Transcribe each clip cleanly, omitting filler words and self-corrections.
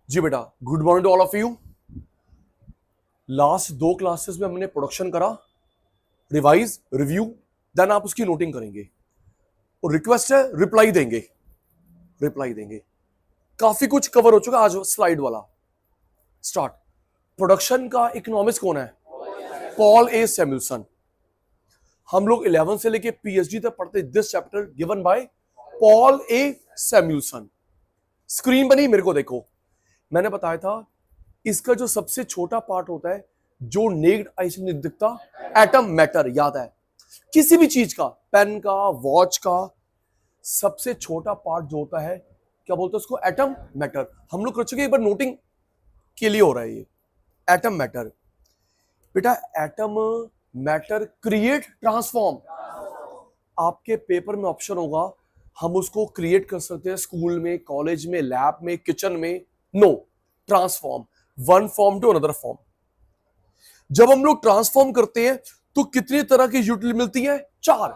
जी बेटा, good morning to all of you. Last दो classes में हमने प्रोडक्शन करा, रिवाइज, रिव्यू, देन आप उसकी नोटिंग करेंगे और रिक्वेस्ट है रिप्लाई देंगे। काफी कुछ कवर हो चुका। आज स्लाइड वाला स्टार्ट। प्रोडक्शन का इकोनॉमिक्स कौन है? पॉल ए सैमुअल्सन। हम लोग 11 से लेके पीएचडी तक पढ़ते। This chapter given by Paul A Samuelson. Screen बनी, मेरे को देखो। मैंने बताया था इसका जो सबसे छोटा पार्ट होता है, जो नेक्ड आई से नहीं दिखता, एटम मैटर। याद है? किसी भी चीज का, पेन का, वॉच का सबसे छोटा पार्ट जो होता है, क्या बोलते हैं उसको? Atom matter. हम लोग कर चुके, एक बार नोटिंग के लिए हो रहा है ये एटम मैटर। बेटा, एटम मैटर क्रिएट ट्रांसफॉर्म। आपके पेपर में ऑप्शन होगा, हम उसको क्रिएट कर सकते हैं स्कूल में, कॉलेज में, लैब में, किचन में। No, transform one form to another form. जब हम लोग ट्रांसफॉर्म करते हैं तो कितनी तरह की यूटिलिटी मिलती है? 4।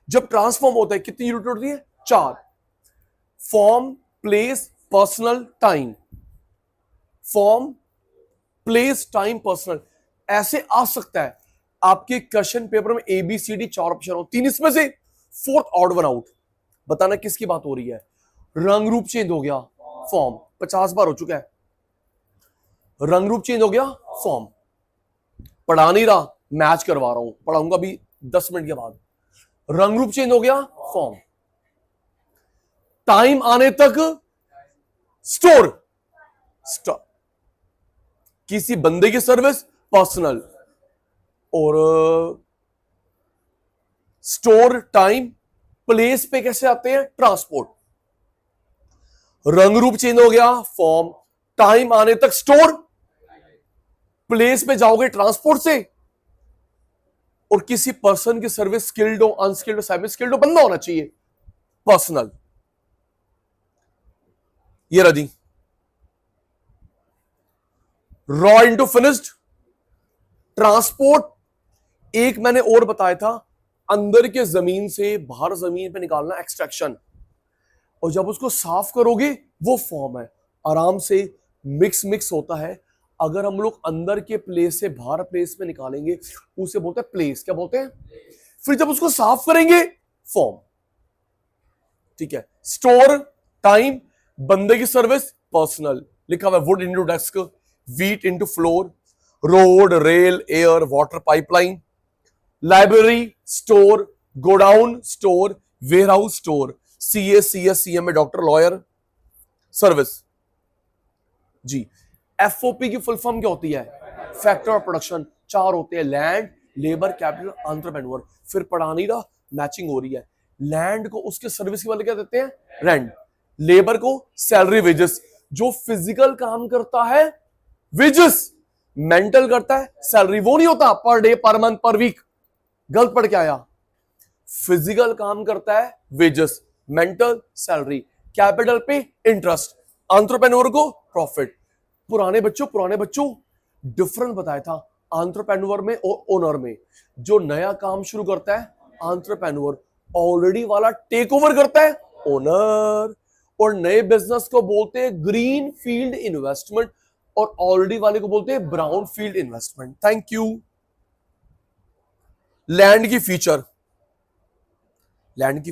जब ट्रांसफॉर्म होता है कितनी यूनिट होती है? 4। Form, place, personal, time. Form, place, time, personal. ऐसे आ सकता है आपके क्वेश्चन पेपर में ABCD 4 ऑप्शन हो, 3 इसमें से 4th ऑड वन आउट। बताना किसकी बात हो रही है। रंग रूप चेंज हो गया, फॉर्म। 50 बार हो चुका है। रंग रूप चेंज हो गया, फॉर्म। पढ़ा नहीं रहा, मैच करवा रहा हूं, पढ़ाऊंगा भी 10 मिनट के बाद। रंग रूप चेंज हो गया, फॉर्म। टाइम आने तक स्टोर, किसी बंदे की सर्विस, पर्सनल। और स्टोर, टाइम, प्लेस पे कैसे आते हैं? ट्रांसपोर्ट। रंग रूप चेंज हो गया, फॉर्म। टाइम आने तक स्टोर, प्लेस पे जाओगे ट्रांसपोर्ट से। और किसी पर्सन की सर्विस, स्किल्ड हो, अनस्किल्ड हो, सेमी स्किल्ड हो, बंदा होना चाहिए, पर्सनल। ये रजी रॉ इंटू फिनिश्ड। ट्रांसपोर्ट एक मैंने और बताया था, अंदर के जमीन से बाहर जमीन पे निकालना, एक्सट्रैक्शन। और जब उसको साफ करोगे वो फॉर्म है। आराम से मिक्स होता है। अगर हम लोग अंदर के प्लेस से बाहर प्लेस में निकालेंगे उसे बोलते हैं प्लेस। क्या बोलते हैं? फिर जब उसको साफ करेंगे, फॉर्म। ठीक है। स्टोर, टाइम, बंदे की सर्विस, पर्सनल। लिखा हुआ है would into desk, wheat into floor, road, rail, air, water pipeline. Library, store, godown, store, warehouse, store. CS, CM में डॉक्टर, लॉयर, सर्विस। जी। FOP की फुल फॉर्म क्या होती है? Factor of production. 4 होते हैं, लैंड, लेबर, कैपिटल, एंटरप्रेन्योर। फिर पढ़ा नहीं रहा, मैचिंग हो रही है। लैंड को उसके सर्विस के वाले क्या देते हैं? रेंट। लेबर को सैलरी, वेजेस। जो फिजिकल काम करता है, वेजेस। मेंटल करता है, सैलरी। वो नहीं होता पर डे, पर मंथ, पर वीक। गलत पढ़ के आया। फिजिकल काम करता है, वेजेस। Mental, salary. कैपिटल पे इंटरेस्ट। एंटरप्रेन्योर को प्रॉफिट। पुराने बच्चों डिफरेंस बताया था एंटरप्रेन्योर में और ओनर में। जो नया काम शुरू करता है एंटरप्रेन्योर, ऑलरेडी वाला टेक ओवर करता है ओनर। और नए बिजनेस को बोलते हैं ग्रीन फील्ड इन्वेस्टमेंट, और ऑलरेडी वाले को बोलते हैं brown field investment. Thank you. Land की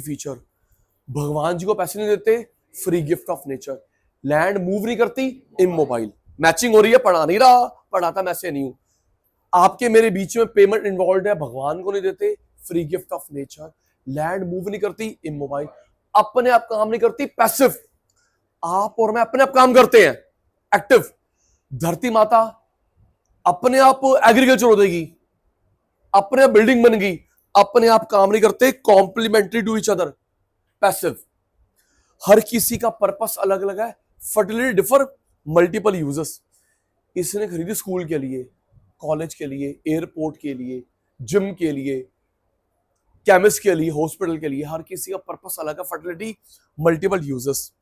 फीचर, भगवान जी को पैसे नहीं देते, free gift of nature. Land move नहीं करती, इमोबाइल। मैचिंग हो रही है, पढ़ा नहीं रहा, पढ़ाता मैं ऐसे नहीं हूं। आपके मेरे बीच में पेमेंट इन्वॉल्व है, भगवान को नहीं देते, free gift of nature. Land move नहीं करती, इमोबाइल। अपने आप काम नहीं करती, पैसिव। आप और मैं अपने आप काम करते हैं, एक्टिव। धरती माता अपने आप एग्रीकल्चर हो जाएगी, अपने आप बिल्डिंग बन गई, अपने आप काम नहीं करते, complementary to each other, passive. हर किसी का पर्पस अलग अलग है, फर्टिलिटी डिफर, मल्टीपल यूजेस। इसने खरीदी स्कूल के लिए, कॉलेज के लिए, एयरपोर्ट के लिए, जिम के लिए, केमिस्ट के लिए, हॉस्पिटल के लिए। हर किसी का पर्पस अलग है, फर्टिलिटी, मल्टीपल यूजेस।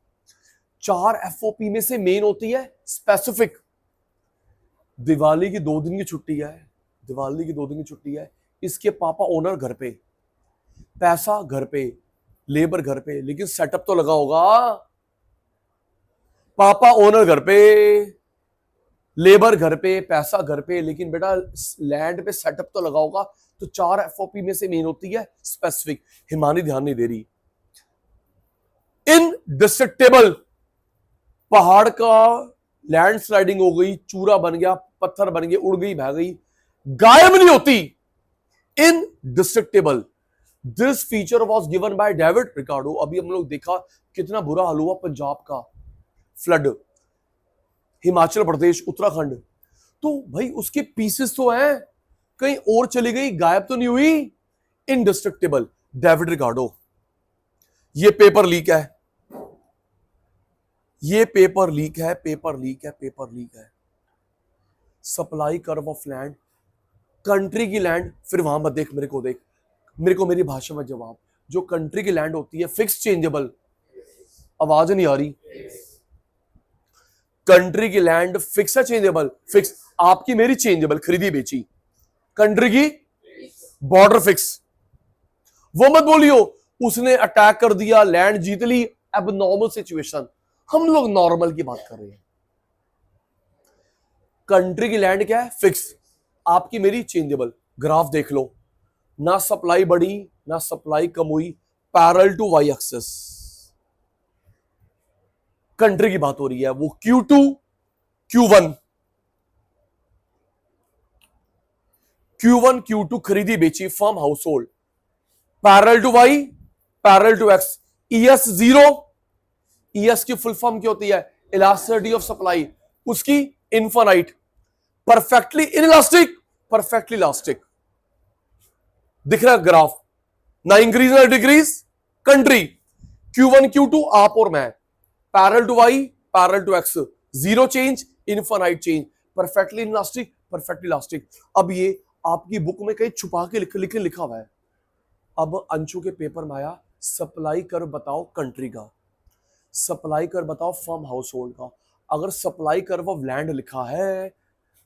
4 FOP में से मेन होती है स्पेसिफिक। दिवाली की 2 दिन की छुट्टी है, इसके पापा ओनर घर पे, पैसा घर पे, लेबर घर पे, लेकिन सेटअप तो लगा होगा। पापा ओनर घर पे, लेबर घर पे, पैसा घर पे, लेकिन बेटा लैंड पे सेटअप तो लगा होगा। तो 4 एफओपी में से मेन होती है स्पेसिफिक। हिमानी ध्यान नहीं दे रही। इनडिस्ट्रक्टेबल, पहाड़ का लैंड स्लाइडिंग हो गई, चूरा बन गया, पत्थर बन गए, उड़ गई, बह गई, गायब नहीं होती। Indestructible. This feature was given by David Ricardo. अभी हम लोग देखा कितना बुरा हाल हुआ पंजाब का, फ्लड, हिमाचल प्रदेश, उत्तराखंड। तो भाई उसके पीसेस तो हैं, कहीं और चली गई, गायब तो नहीं हुई। Indestructible, David Ricardo. ये पेपर लीक है, ये पेपर लीक है, पेपर लीक है, पेपर लीक है। Supply curve of land, country की लैंड, फिर वहां मत देख, मेरे को देख, मेरे को मेरी भाषा में जवाब। जो कंट्री की लैंड होती है फिक्स चेंजेबल, आवाज नहीं आ रही, कंट्री की लैंड फिक्स है, चेंजेबल, फिक्स। आपकी मेरी चेंजेबल, खरीदी बेची। कंट्री की बॉर्डर फिक्स। वो मत बोलियो उसने अटैक कर दिया, लैंड जीत ली, अब नॉर्मल सिचुएशन। हम लोग नॉर्मल की बात कर रहे हैं। कंट्री की लैंड क्या है? फिक्स। आपकी मेरी चेंजेबल। ग्राफ देख लो, ना सप्लाई बढ़ी ना सप्लाई कम हुई, parallel to Y axis. Country की बात हो रही है, वो Q2 Q1 Q1 Q2 खरीदी बेची, firm household, parallel to Y, parallel to X. ES 0, ES की फुल फॉर्म क्या होती है? इलास्टिसिटी ऑफ सप्लाई, उसकी infinite. Perfectly inelastic, perfectly elastic. दिख रहा है ग्राफ, ना इंक्रीज ना डिक्रीज। कंट्री Q1 Q2 आप और मैं, parallel to Y, parallel to X, zero change, infinite change, perfectly elastic, perfectly elastic. अब ये आपकी बुक में कहीं छुपा के लिखा हुआ है। अब अंशु के पेपर में आया, सप्लाई कर बताओ कंट्री का, सप्लाई कर बताओ फर्म हाउस होल्ड का। अगर सप्लाई कर वो लैंड लिखा है,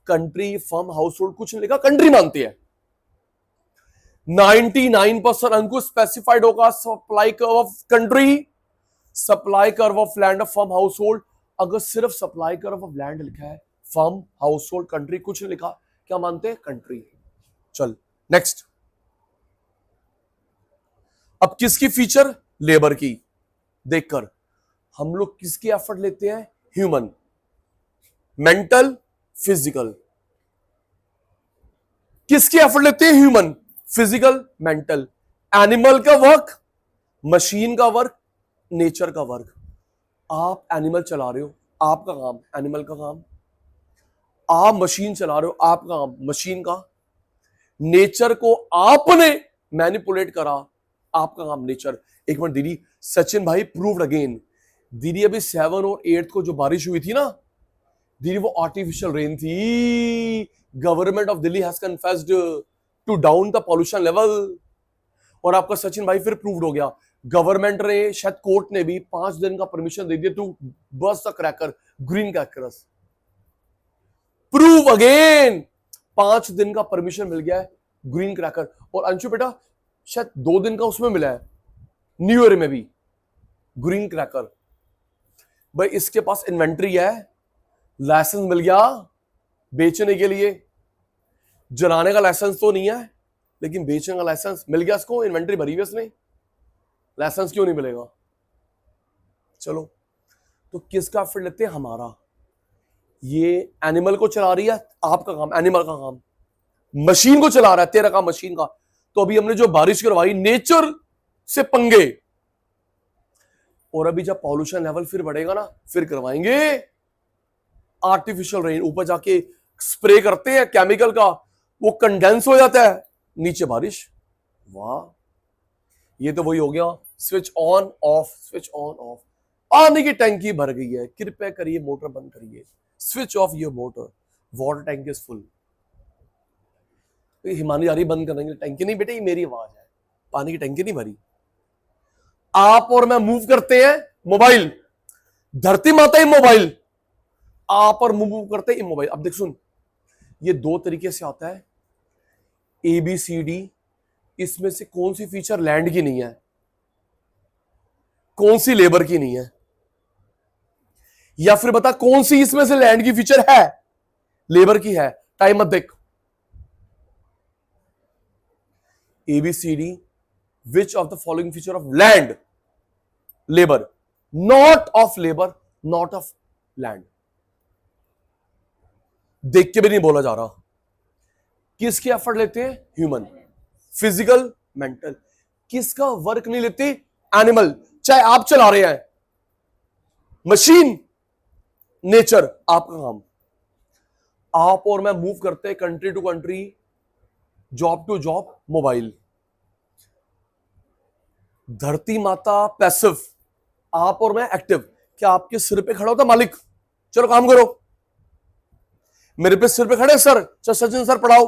कंट्री फर्म हाउस होल्ड कुछ नहीं लिखा, कंट्री मानते हैं। 99% अंक स्पेसिफाइड होगा supply curve of country, supply curve of land of firm house hold. अगर सिर्फ सप्लाई कर्व ऑफ लैंड लिखा है, फर्म हाउस होल्ड कंट्री कुछ नहीं लिखा, क्या मानते हैं? कंट्री। चल नेक्स्ट। अब किसकी फीचर? लेबर की। देखकर हम लोग किसकी एफर्ट लेते हैं? Human, mental, physical. किसकी एफर्ट लेते हैं? Human, physical, mental. एनिमल का वर्क, मशीन का वर्क, नेचर का वर्क। आप एनिमल चला रहे हो, आपका काम एनिमल का काम। आप मशीन चला रहे हो, आपका काम मशीन का। नेचर को आपने मैनिपुलेट करा, आपका काम नेचर। एक मिनट दीदी, सचिन भाई प्रूव्ड अगेन। दीदी अभी 7 और 8 को जो बारिश हुई थी ना दीदी, वो आर्टिफिशियल रेन थी। Government of Delhi has confessed to down the pollution level. और आपका सचिन भाई फिर प्रूव्ड हो गया। गवर्नमेंट ने, शायद कोर्ट ने भी 5 दिन का परमिशन दे दिया to burst the cracker, green crackers. Prove again, 5 दिन का परमिशन मिल गया है ग्रीन क्रैकर। और अंशु बेटा शायद 2 दिन का उसमें मिला है, न्यू ईयर में भी ग्रीन क्रैकर। भाई इसके पास इन्वेंट्री है, लाइसेंस मिल गया बेचने के लिए। जलाने का लाइसेंस तो नहीं है, लेकिन बेचने का लाइसेंस मिल गया इसको। इन्वेंट्री भरी हुई इसने, लाइसेंस क्यों नहीं मिलेगा? चलो, तो किसका एफर्ट लेते हैं? हमारा। ये एनिमल को चला रही है, आपका काम एनिमल का काम। मशीन को चला रहा है, तेरा काम मशीन का। तो अभी हमने जो बारिश करवाई, नेचर से पंगे। और अभी जब पॉल्यूशन लेवल फिर बढ़ेगा ना, फिर करवाएंगे आर्टिफिशियल रेन। ऊपर जाके स्प्रे करते हैं केमिकल का, वो कंडेंस हो जाता है, नीचे बारिश। वाह, ये तो वही हो गया, switch on off, switch on off. पानी की टंकी भर गई है, कृपया करिए मोटर बंद करिए, switch off your motor, water tank is full. Himani आ रही बंद करेंगे टंकी। नहीं बेटे, ये मेरी आवाज है, पानी की टंकी नहीं भरी। आप और मैं मूव करते हैं मोबाइल, धरती माता ही मोबाइल, आप और मूव करते हैं मोबाइल। अब देख सुन, ये 2 तरीके से आता है, ABCD। इसमें से कौन सी फीचर लैंड की नहीं है, कौन सी लेबर की नहीं है? या फिर बता कौन सी इसमें से लैंड की फीचर है, लेबर की है। टाइम मत देख। ABCD, which of the following feature of land, labor, not of labor, not of land। देख के भी नहीं बोला जा रहा। किसके एफर्ट लेते हैं? Human, physical, mental. किसका वर्क नहीं लेते? एनिमल। चाहे आप चला रहे हैं मशीन, नेचर, आपका काम। आप और मैं मूव करते हैं country to country, job to job, mobile. धरती माता पैसिव, आप और मैं एक्टिव। क्या आपके सिर पे खड़ा होता मालिक, चलो काम करो? मेरे पे सिर पे खड़े सर, चल सचिन सर पढ़ाओ।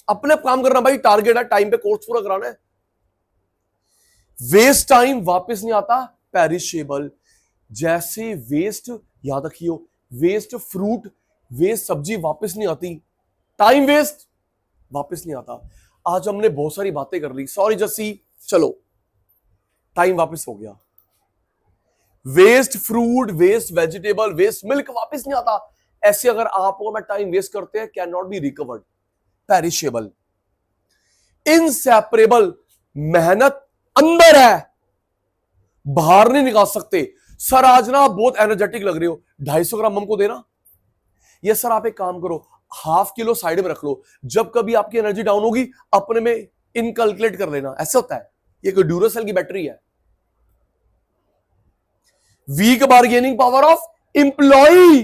अपने काम करना भाई, टारगेट है, टाइम पे कोर्स पूरा कराना है। वेस्ट टाइम वापस नहीं आता, पेरिशेबल। जैसे वेस्ट, याद रखियो, वेस्ट फ्रूट, वेस्ट सब्जी वापस नहीं आती, टाइम वेस्ट वापस नहीं आता। आज हमने बहुत सारी बातें कर ली, सॉरी जस्सी, चलो टाइम वापस हो गया। Waste fruit, waste vegetable, waste milk वापस नहीं आता। ऐसे अगर आप और मैं टाइम वेस्ट करते हैं, can not be recovered, perishable. Inseparable, मेहनत अंदर है, बाहर नहीं निकाल सकते। सर आज ना बहुत एनर्जेटिक लग रहे हो, 250 ग्राम हमको देना। ये सर आप एक काम करो, ½ किलो साइड में रख लो, जब कभी आपकी एनर्जी डाउन होगी अपने में इनकैलकुलेट कर लेना। ऐसे होता है, ये कोई ड्यूरासेल की बैटरी है। Weak bargaining power of employ,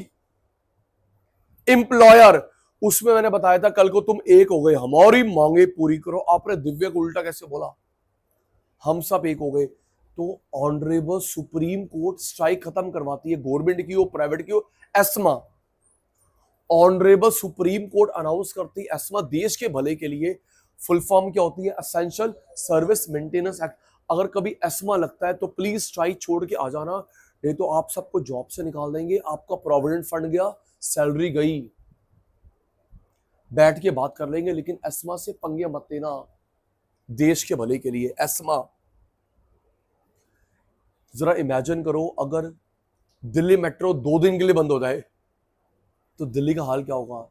employer. उसमें मैंने बताया था कल को, तुम एक हो गए, हमारी मांगे पूरी करो। आपने दिव्य को उल्टा कैसे बोला? हम सब एक हो गए। तो ऑनरेबल सुप्रीम कोर्ट स्ट्राइक खत्म करवाती है, गवर्नमेंट की हो, प्राइवेट की हो, ESMA. Honourable supreme court announce करती है एस्मा देश के भले के लिए। फुल फॉर्म क्या होती है? Essential service maintenance act. अगर कभी एस्मा लगता है तो प्लीज स्ट्राइक छोड़ के आ जाना, नहीं तो आप सबको जॉब से निकाल देंगे। आपका प्रोविडेंट फंड गया, सैलरी गई। बैठ के बात कर लेंगे, लेकिन एस्मा से पंगे मत लेना, देश के भले के लिए। एस्मा, जरा इमेजिन करो अगर दिल्ली मेट्रो 2 दिन के लिए बंद हो जाए तो दिल्ली का हाल क्या होगा?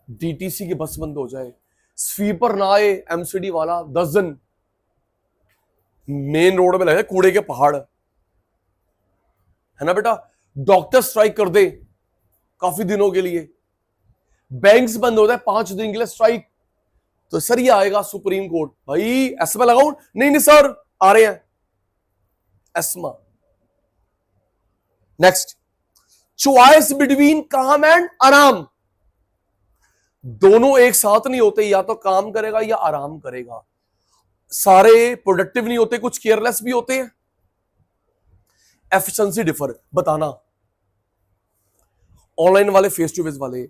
DTC की बस बंद हो जाए, स्वीपर ना आए, MCD वाला 10 दिन मेन रोड में लगे कूड़े के पहाड़, है ना बेटा? डॉक्टर स्ट्राइक कर दे काफी दिनों के लिए, बैंक्स बंद हो जाए 5 दिन के लिए स्ट्राइक, तो सर ये आएगा सुप्रीम कोर्ट, भाई एस्मा लगाओ। नहीं नहीं सर आ रहे हैं, एस्मा। नेक्स्ट, चॉइस बिटवीन काम एंड आराम। दोनों एक साथ नहीं होते, या तो काम करेगा या आराम करेगा। सारे प्रोडक्टिव नहीं होते, कुछ केयरलेस भी होते हैं। एफिशिएंसी डिफर, बताना ऑनलाइन वाले, फेस टू फेस वाले।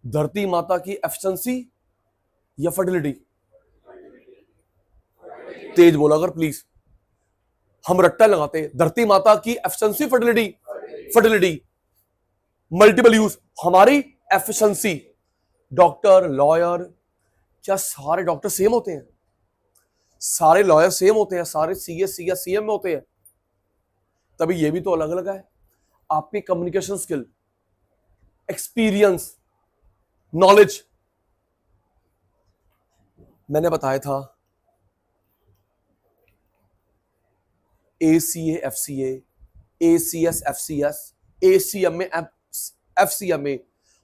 धरती माता की एफिशिएंसी या फर्टिलिटी? तेज बोला अगर प्लीज, हम रट्टा लगाते हैं। धरती माता की efficiency, fertility? Fertility. Multiple use, हमारी एफिशिएंसी। डॉक्टर, लॉयर, क्या सारे डॉक्टर सेम होते हैं? सारे लॉयर सेम होते हैं? सारे CS या CM में होते हैं? तभी ये भी तो अलग अलग है। आपकी कम्युनिकेशन स्किल, एक्सपीरियंस, नॉलेज। मैंने बताया था ACA FCA, ACS FCS, ACMA FCMA।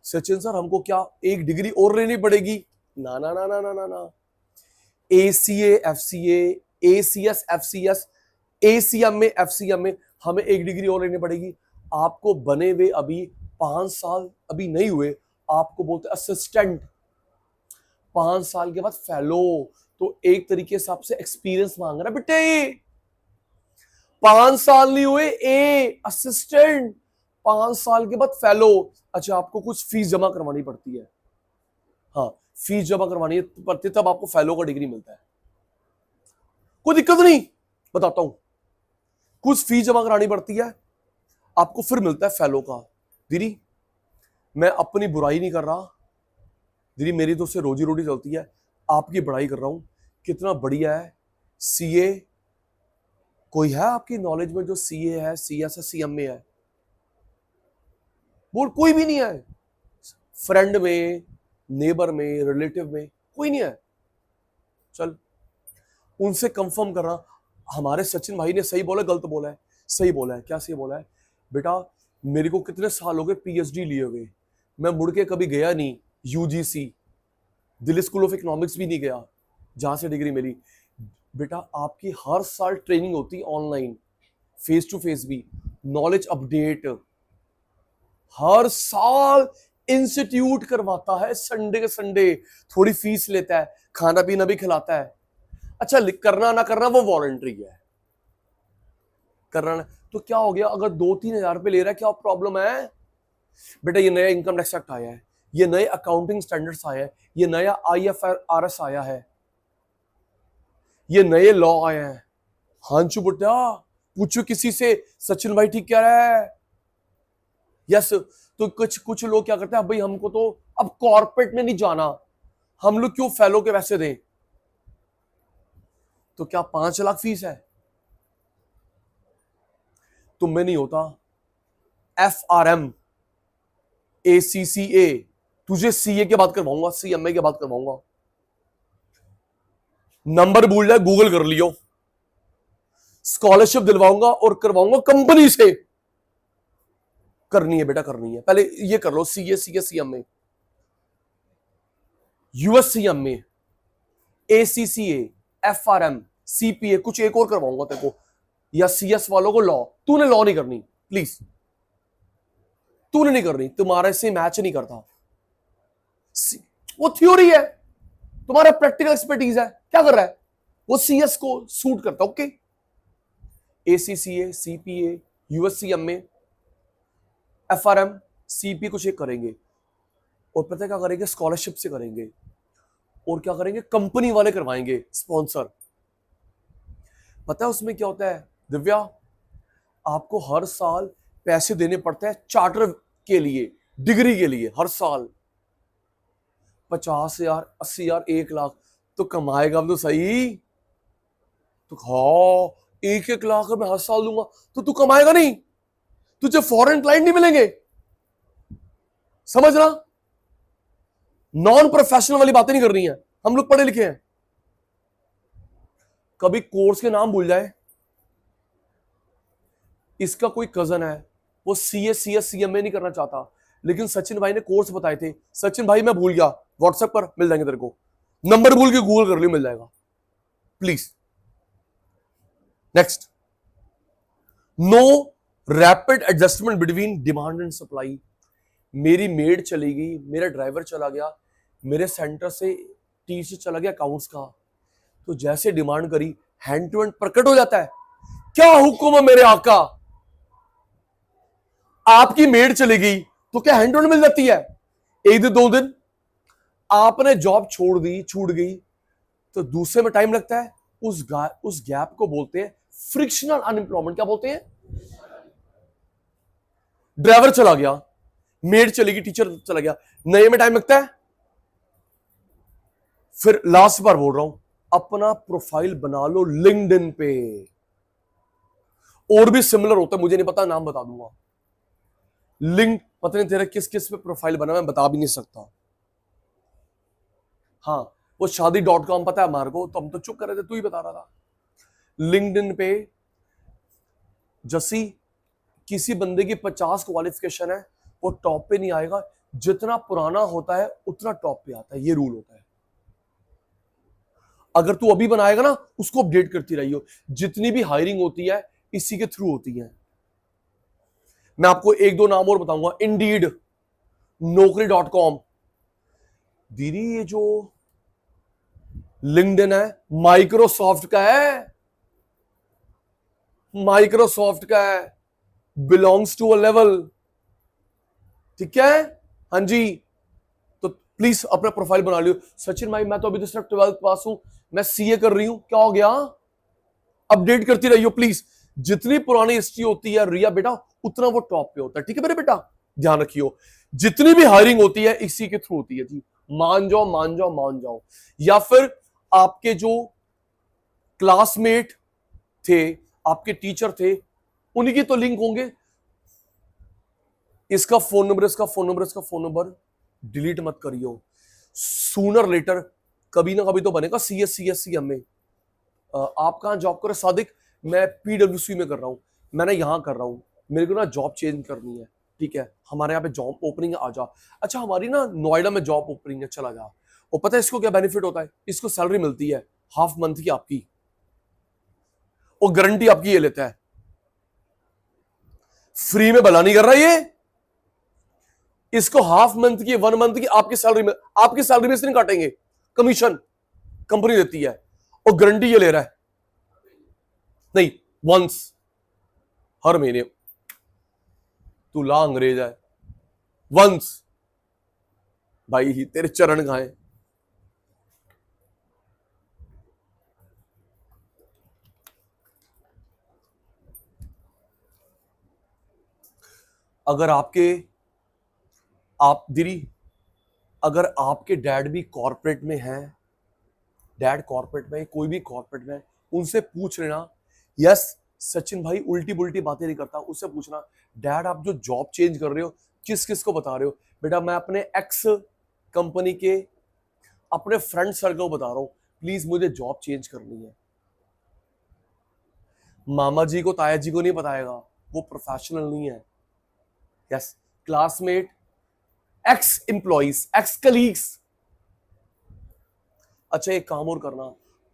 Sachin sir हमको क्या एक डिग्री और लेनी पड़ेगी? ना ना ना ना ना ना ना। ACA FCA, ACS FCS, ACMA FCMA, हमें एक डिग्री और लेनी पड़ेगी। आपको बने हुए अभी 5 साल अभी नहीं हुए, आपको बोलते असिस्टेंट। 5 साल के बाद फेलो, तो एक तरीके से आपसे एक्सपीरियंस मांग रहा है बेटे। 5 साल नहीं हुए, असिस्टेंट। 5 साल के बाद फेलो। अच्छा, आपको कुछ फीस जमा करवानी पड़ती है, हाँ फीस जमा करवानी पड़ती है, तब आपको फेलो का डिग्री मिलता है। कोई दिक्कत नहीं, बताता हूं। कुछ फीस जमा करानी पड़ती है, आपको फिर मिलता है फेलो का। दीदी मैं अपनी बुराई नहीं कर रहा, दीदी मेरी तो उससे रोजी रोटी चलती है, आपकी बड़ाई कर रहा हूं। कितना बढ़िया है। CA, कोई है आपकी नॉलेज में जो CA है, CS है, CMA है? बोल कोई भी नहीं है, फ्रेंड में, नेबर में, रिलेटिव में कोई नहीं है। चल उनसे कंफर्म करना हमारे सचिन भाई ने सही बोला गलत बोला है? सही बोला है। क्या सही बोला है? बेटा मेरे को कितने साल हो गए पीएचडी लिए हुए, मैं मुड़ के कभी गया नहीं UGC, Delhi school of economics भी नहीं गया जहां से डिग्री मिली। बेटा आपकी हर साल ट्रेनिंग होती है ऑनलाइन, फेस टू फेस भी, नॉलेज अपडेट हर साल इंस्टीट्यूट करवाता है, संडे के संडे थोड़ी फीस लेता है, खाना पीना भी खिलाता है। अच्छा करना ना करना वो वॉलंटरी है, करना तो क्या हो गया? अगर 2-3 हजार रुपए ले रहा है क्या प्रॉब्लम है? बेटा ये नया इनकम टैक्स एक्ट आया है, ये नए अकाउंटिंग स्टैंडर्ड्स आया है, ये नया IFRS आया है, ये नए लॉ आए हैं। हांचू बुट्टा पूछो किसी से सचिन भाई ठीक कह रहा है? यस। तो कुछ लोग क्या करते हैं, भाई हमको तो अब कॉर्पोरेट में नहीं जाना, हम लोग क्यों फेलो के पैसे दें? तो क्या 5 लाख फीस है? तुम में नहीं होता। FRM ACCA, तुझे CA के बात करवाऊंगा, CMA के बात करवाऊंगा। नंबर भूल जाए गूगल कर लियो, स्कॉलरशिप दिलवाऊंगा और करवाऊंगा कंपनी से। करनी है बेटा, करनी है, पहले ये कर लो, CA CMA, USCMA, ACCA, FRM, CPA, कुछ एक और करवाऊंगा तेरे को, या CS वालों को लॉ। तूने लॉ नहीं करनी प्लीज, तूने नहीं करनी, तुम्हारे से मैच नहीं करता। वो थ्योरी है, तुम्हारा प्रैक्टिकल एक्सपर्टीज है, क्या कर रहा है? वो CS को सूट करता। Okay, ACCA, CPA, USCMA, FRM, CPA कुछ एक करेंगे, और पता है क्या करेंगे? स्कॉलरशिप से करेंगे, और क्या करेंगे? कंपनी वाले करवाएंगे स्पॉन्सर। पता है उसमें क्या होता है दिव्या? आपको हर साल पैसे देने पड़ते हैं चार्टर के लिए, डिग्री के लिए, हर साल 50,000, 80,000, 1 लाख। तो कमाएगा तो सही। तो हाँ 1-1 लाख मैं हर साल दूंगा, तो तू कमाएगा नहीं, तुझे फॉरेन क्लाइंट नहीं मिलेंगे। समझ रहा? नॉन प्रोफेशनल वाली बातें नहीं कर रही हैं, हम लोग पढ़े लिखे हैं। कभी कोर्स के नाम भूल जाए। इसका कोई कजन है, वो CS CS CMA नहीं करना चाहता, लेकिन सचिन भाई ने कोर्स बताए थे। सचिन भाई मैं भूल गया, व्हाट्सएप पर मिल जाएंगे तेरे को, नंबर भूल के गूगल कर लियो, मिल जाएगा please. Next, no rapid adjustment between demand and supply. मेरी मेड चली गई, मेरा ड्राइवर चला गया, मेरे सेंटर से टीसी चला गया अकाउंट्स का, तो जैसे डिमांड करी हैंड टू हैंड प्रकट हो जाता है। क्या हुक्म है मेरे आका? आपकी मेड चली गई तो क्या हैंड टू हैंड मिल जाती है? 1 दिन 2 दिन आपने जॉब छोड़ दी, छूट गई, तो दूसरे में टाइम लगता है। उस गैप को बोलते हैं फ्रिक्शनल अनएम्प्लॉयमेंट। क्या बोलते हैं? ड्राइवर चला गया, मेड चली गई, टीचर चला गया, नए में टाइम लगता है। फिर लास्ट बार बोल रहा हूं, अपना प्रोफाइल बना लो लिंक्डइन पे, और भी सिमिलर होता है, मुझे नहीं पता, नाम बता दूंगा। लिंक पता नहीं तेरा किस किस पे प्रोफाइल बना, मैं बता भी नहीं सकता। हाँ वो शादी.com पता है हमारे को, तो हम तो चुप कर रहे थे, तू ही बता रहा था। लिंक्डइन पे जैसी किसी बंदे की 50 क्वालिफिकेशन है, वो टॉप पे नहीं आएगा, जितना पुराना होता है उतना टॉप पे आता है, ये रूल होता है। अगर तू अभी बनाएगा ना, उसको अपडेट करती रही हो। जितनी भी हायरिंग होती है इसी के थ्रू होती है। मैं आपको 1-2 नाम और बताऊंगा, इंडीड, नौकरी.com। दीदी ये जो लिंक्डइन है माइक्रोसॉफ्ट का है, माइक्रोसॉफ्ट का है, बिलोंग्स टू अ लेवल, ठीक है? हाँ जी, तो प्लीज अपना प्रोफाइल बना लियो। सचिन भाई मैं तो अभी तो सिर्फ 12th पास हूं, मैं CA कर रही हूं, क्या हो गया? अपडेट करती रहियो प्लीज। जितनी पुरानी हिस्ट्री होती है रिया बेटा, उतना वो टॉप पे होता है, ठीक है मेरे बेटा? ध्यान रखियो, जितनी भी हायरिंग होती है इसी के थ्रू होती है जी। मान जाओ मान जाओ मान जाओ। या फिर आपके जो क्लासमेट थे, आपके टीचर थे, उन्हीं के तो लिंक होंगे। इसका फोन नंबर, इसका फोन नंबर, इसका फोन नंबर डिलीट मत करियो। सूनर लेटर कभी ना कभी तो बनेगा। CSCM में आप कहाँ जॉब कर रहे? सादिक, मैं PWC में कर रहा हूँ, मैं ना यहाँ कर रहा हूँ, मेरे को ना जॉब चेंज करनी है। ठीक है, हमारे यहाँ पे जॉब ओपनिंग है, आ जा। अच्छा, हमारी ना नोएडा में जॉब ओपनिंग है, चला जा। और पता है इसको क्या बेनिफिट होता है? इसको सैलरी मिलती है हाफ मंथ की आपकी, और गारंटी आपकी ये लेता है। फ्री में भला नहीं कर रहा ये, इसको हाफ मंथ की, 1 मंथ की आपकी सैलरी में से नहीं काटेंगे, कमीशन कंपनी देती है, और गारंटी ये ले रहा है। नहीं, वंस हर महीने। तू ला अंग्रेज है, वंस। भाई ही तेरे चरण कहां है? अगर आप दीदी, अगर आपके डैड भी कॉर्पोरेट में हैं, डैड कॉर्पोरेट में, कोई भी कॉर्पोरेट में, उनसे पूछ लेना। यस, सचिन भाई उल्टी बुल्टी बातें नहीं करता, उससे पूछना, डैड आप जो जॉब चेंज कर रहे हो किस किस को बता रहे हो? बेटा मैं अपने एक्स कंपनी के अपने फ्रेंड सर्कल को बता रहा हूं, प्लीज मुझे जॉब चेंज करनी है। मामा जी को, ताया जी को नहीं बताएगा, वो प्रोफेशनल नहीं है। Yes, classmate, x employees, x colleagues. अच्छा, एक काम और करना,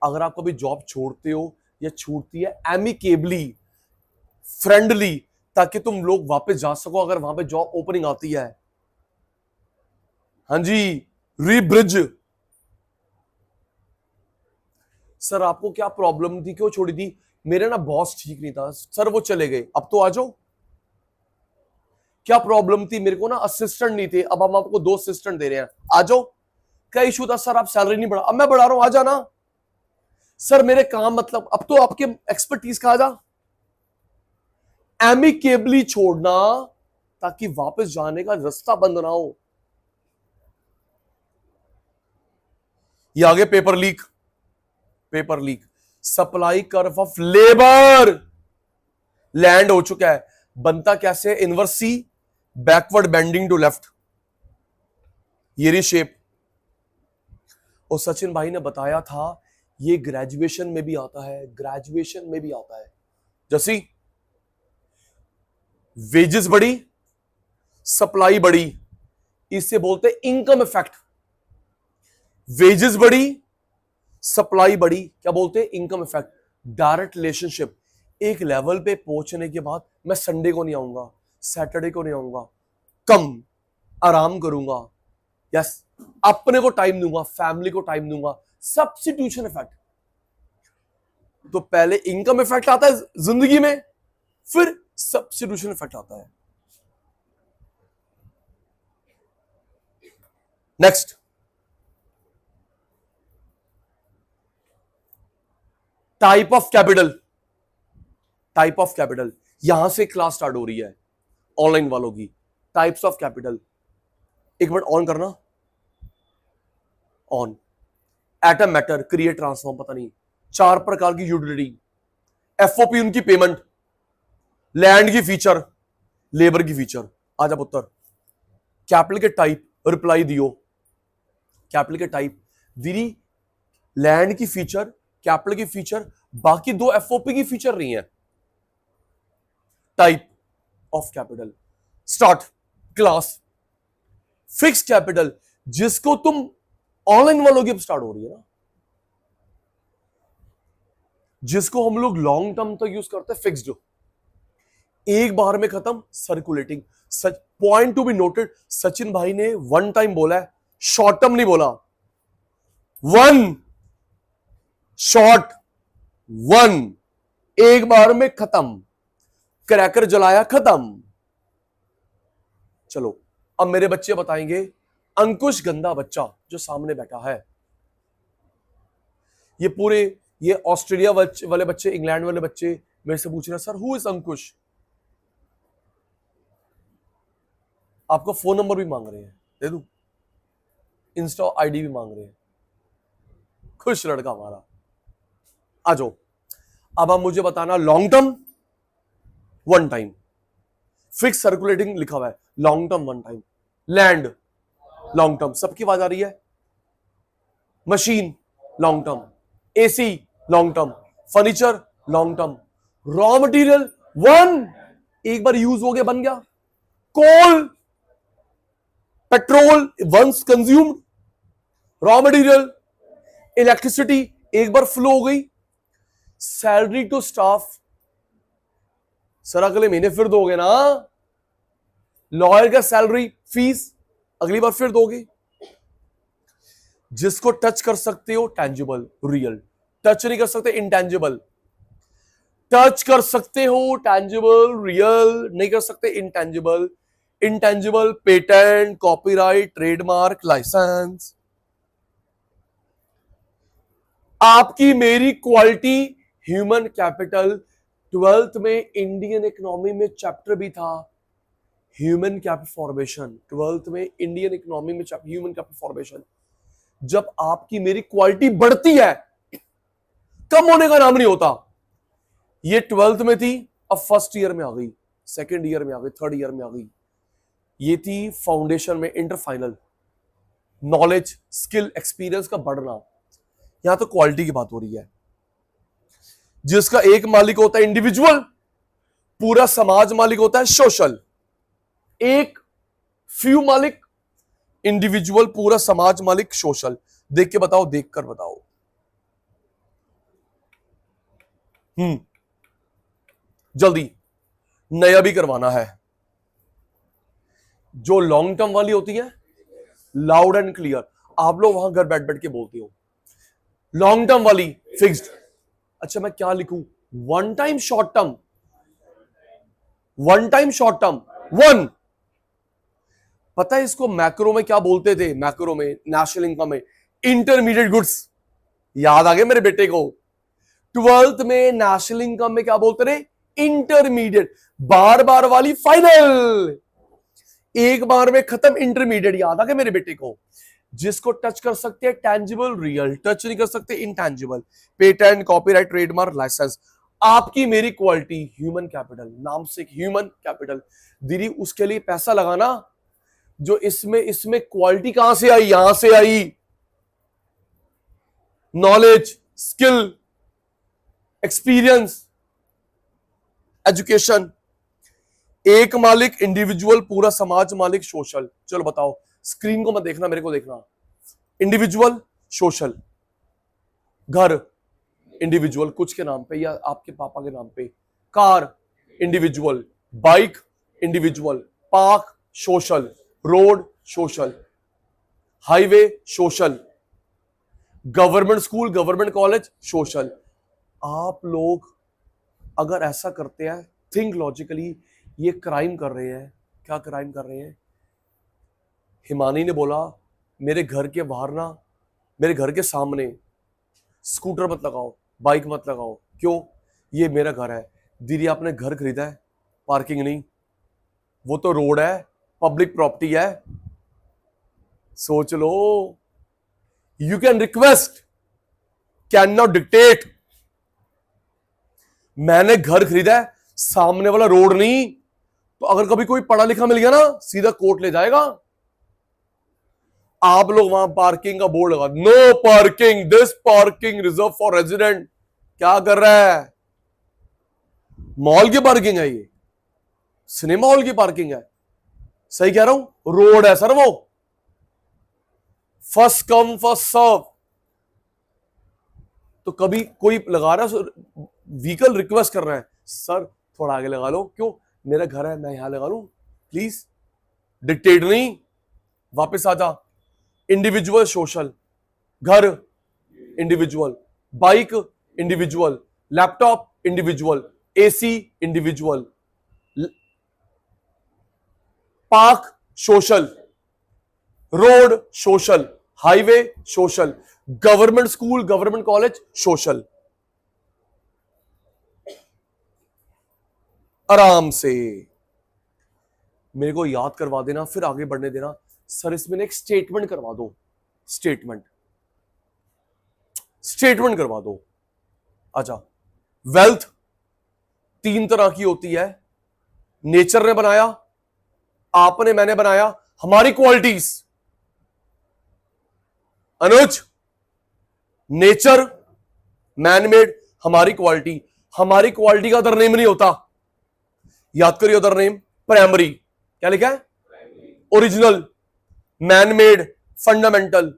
अगर आप कभी जॉब छोड़ते हो या छूटती है, एमिकेबली, फ्रेंडली, ताकि तुम लोग वापस जा सको अगर वहां पे जॉब ओपनिंग आती है। हाँ जी, रीब्रिज। सर आपको क्या प्रॉब्लम थी, क्यों छोड़ी थी? मेरे ना बॉस ठीक नहीं था सर, वो चले गए, अब तो आ जाओ। क्या प्रॉब्लम थी? मेरे को ना असिस्टेंट नहीं थे, अब हम आपको 2 असिस्टेंट दे रहे हैं, आ जाओ। क्या इशू था? सर आप सैलरी नहीं बढ़ा, अब मैं बढ़ा रहा हूं, आ जाना। सर मेरे काम, मतलब अब तो आपके एक्सपर्टीज का आ जा। एमिकेबली छोड़ना, ताकि वापस जाने का रास्ता बंद ना हो। ये आगे paper leak, paper leak, supply curve of labour land हो चुका है। बनता कैसे? Inverse C, backward bending to left, ये रही शेप। और सचिन भाई ने बताया था ये ग्रेजुएशन में भी आता है, ग्रेजुएशन में भी आता है। जैसी वेजेस बढ़ी, सप्लाई बढ़ी, इससे बोलते इनकम इफेक्ट। वेजेस बढ़ी, सप्लाई बढ़ी, क्या बोलते हैं? Income effect. Direct relationship. एक लेवल पे पहुंचने के बाद मैं संडे को नहीं आऊंगा, सैटरडे को नहीं आऊंगा, कम आराम करूंगा। यस, अपने को टाइम दूंगा, फैमिली को टाइम दूंगा। Substitution effect. तो पहले इनकम इफेक्ट आता है जिंदगी में, फिर सब्स्टिट्यूशन इफेक्ट आता है। Next, type of capital. Type of capital, यहां से क्लास स्टार्ट हो रही है ऑनलाइन वालों की। टाइप्स ऑफ कैपिटल, एक मिनट ऑन करना, on. Atom, matter, create, transform, पता नहीं, 4 प्रकार की यूटिलिटी। एफओपी उनकी पेमेंट, लैंड की फीचर, लेबर की फीचर। आजा पुत्र, कैपिटल के टाइप, रिप्लाई दियो। कैपिटल के टाइप, दीदी लैंड की फीचर, कैपिटल की फीचर, बाकी 2 एफओपी की फीचर नहीं है। Type of capital, start class. Fix capital, जिसको तुम ऑनलाइन वालों की अब स्टार्ट हो रही है ना, जिसको हम लोग लॉन्ग टर्म तक यूज करते हैं, फिक्स्ड, एक बार में खत्म, circulating. Such point to be noted, Sachin भाई ने 1 टाइम बोला है, शॉर्ट टर्म नहीं बोला। 1 शॉर्ट, 1 एक बार में खत्म, क्रैकर जलाया, खत्म। चलो अब मेरे बच्चे बताएंगे, अंकुश गंदा बच्चा जो सामने बैठा है, ये पूरे, ये ऑस्ट्रेलिया वाले बच्चे, इंग्लैंड वाले बच्चे मेरे से पूछ रहे हैं, सर हु इज अंकुश? आपका फोन नंबर भी मांग रहे हैं, दे दूं? इंस्टा आईडी भी मांग रहे हैं। खुश लड़का हमारा, आ जाओ। अब आप मुझे बताना, long term, 1 time, fix circulating लिखा हुआ है, long term one time. Land long term, सबकी आवाज आ रही है। Machine long term, AC long term, furniture long term, raw material one, एक बार यूज हो गया बन गया। Coal, petrol once consumed, raw material, electricity एक बार फ्लो हो गई। सैलरी टू स्टाफ, सर अगले महीने फिर दोगे ना। लॉयर का सैलरी फीस अगली बार फिर दोगे। जिसको टच कर सकते हो टेंजिबल रियल, टच नहीं कर सकते इंटेंजिबल। टच कर सकते हो टेंजिबल रियल, नहीं कर सकते intangible. Intangible patent, copyright, trademark, licence. आपकी मेरी क्वालिटी ह्यूमन कैपिटल। 12th में इंडियन इकोनॉमी में चैप्टर भी था ह्यूमन कैपिटल फॉर्मेशन। 12th में इंडियन इकोनॉमी में चैप्टर ह्यूमन कैपिटल फॉर्मेशन। जब आपकी मेरी क्वालिटी बढ़ती है, कम होने का नाम नहीं होता। ये 12th में थी, अब फर्स्ट ईयर में आ गई, सेकेंड ईयर में आ गई, थर्ड ईयर में आ गई। ये थी फाउंडेशन में, inter final. Knowledge, skill, experience का बढ़ना। यहां तो क्वालिटी की बात हो रही है। जिसका एक मालिक होता है इंडिविजुअल, पूरा समाज मालिक होता है सोशल। एक फ्यू मालिक इंडिविजुअल, पूरा समाज मालिक सोशल। देख के बताओ, देख कर बताओ। जल्दी, नया भी करवाना है। जो लॉन्ग टर्म वाली होती है, लाउड एंड क्लियर, आप लोग वहां घर बैठ बैठ के बोलते हो। लॉन्ग टर्म वाली फिक्स्ड। अच्छा मैं क्या लिखूं? One time short term, one time short term one. पता है इसको मैक्रो में क्या बोलते थे? मैक्रो में, नेशनल इनकम में इंटरमीडिएट गुड्स। याद आ गया मेरे बेटे को। 12th में नेशनल इनकम में क्या बोलते थे? इंटरमीडिएट। बार बार वाली फाइनल, एक बार में खत्म इंटरमीडिएट। याद आ गया मेरे बेटे को। जिसको टच कर सकते हैं टेंजिबल रियल, टच नहीं कर सकते intangible. Patent, copyright, trademark, licence. आपकी मेरी क्वालिटी ह्यूमन कैपिटल, नाम से ह्यूमन कैपिटल। दीदी उसके लिए पैसा लगाना। जो इसमें क्वालिटी कहां से आई? यहां से आई। Knowledge, skill, experience, education. एक मालिक इंडिविजुअल, पूरा समाज मालिक सोशल। चलो बताओ, स्क्रीन को मत देखना, मेरे को देखना। इंडिविजुअल सोशल, घर इंडिविजुअल कुछ के नाम पे या आपके पापा के नाम पे, car individual, bike individual, park social, road social, highway social, government school, government college social. आप लोग अगर ऐसा करते हैं, थिंक लॉजिकली, ये क्राइम कर रहे हैं। क्या क्राइम कर रहे हैं? हिमानी ने बोला मेरे घर के बाहर ना, मेरे घर के सामने स्कूटर मत लगाओ, बाइक मत लगाओ। क्यों? ये मेरा घर है। दीदी आपने घर खरीदा है, पार्किंग नहीं। वो तो रोड है, पब्लिक प्रॉपर्टी है। सोच लो। You can request, can not dictate. मैंने घर खरीदा है, सामने वाला रोड नहीं। तो अगर कभी कोई पढ़ा लिखा मिल गया ना, सीधा कोर्ट ले जाएगा। आप लोग वहां पार्किंग का बोर्ड लगा, no parking, this parking reserve for resident. क्या कर रहा है? मॉल की पार्किंग है ये, सिनेमा हॉल की पार्किंग है। सही कह रहा हूं? रोड है सर वो। First come first serve. तो कभी कोई लगा रहा है व्हीकल, रिक्वेस्ट कर रहा है, सर थोड़ा आगे लगा लो। क्यों? मेरा घर है, मैं यहां लगा लूं, प्लीज। डिक्टेट नहीं, वापस आ जा। इंडिविजुअल सोशल, घर individual, bike individual, laptop individual, AC individual, park social, road social, highway social, government school, government college social. आराम से मेरे को याद करवा देना, फिर आगे बढ़ने देना। सर इसमें एक स्टेटमेंट करवा दो, स्टेटमेंट, स्टेटमेंट करवा दो। अच्छा, वेल्थ 3 तरह की होती है। नेचर ने बनाया, आपने मैंने बनाया, हमारी क्वालिटीज। अनुज, नेचर, मैनमेड, हमारी क्वालिटी। हमारी क्वालिटी का अदर नेम नहीं होता, याद करिए अदर नेम। प्राइमरी क्या लिखा है? Original, manmade, fundamental.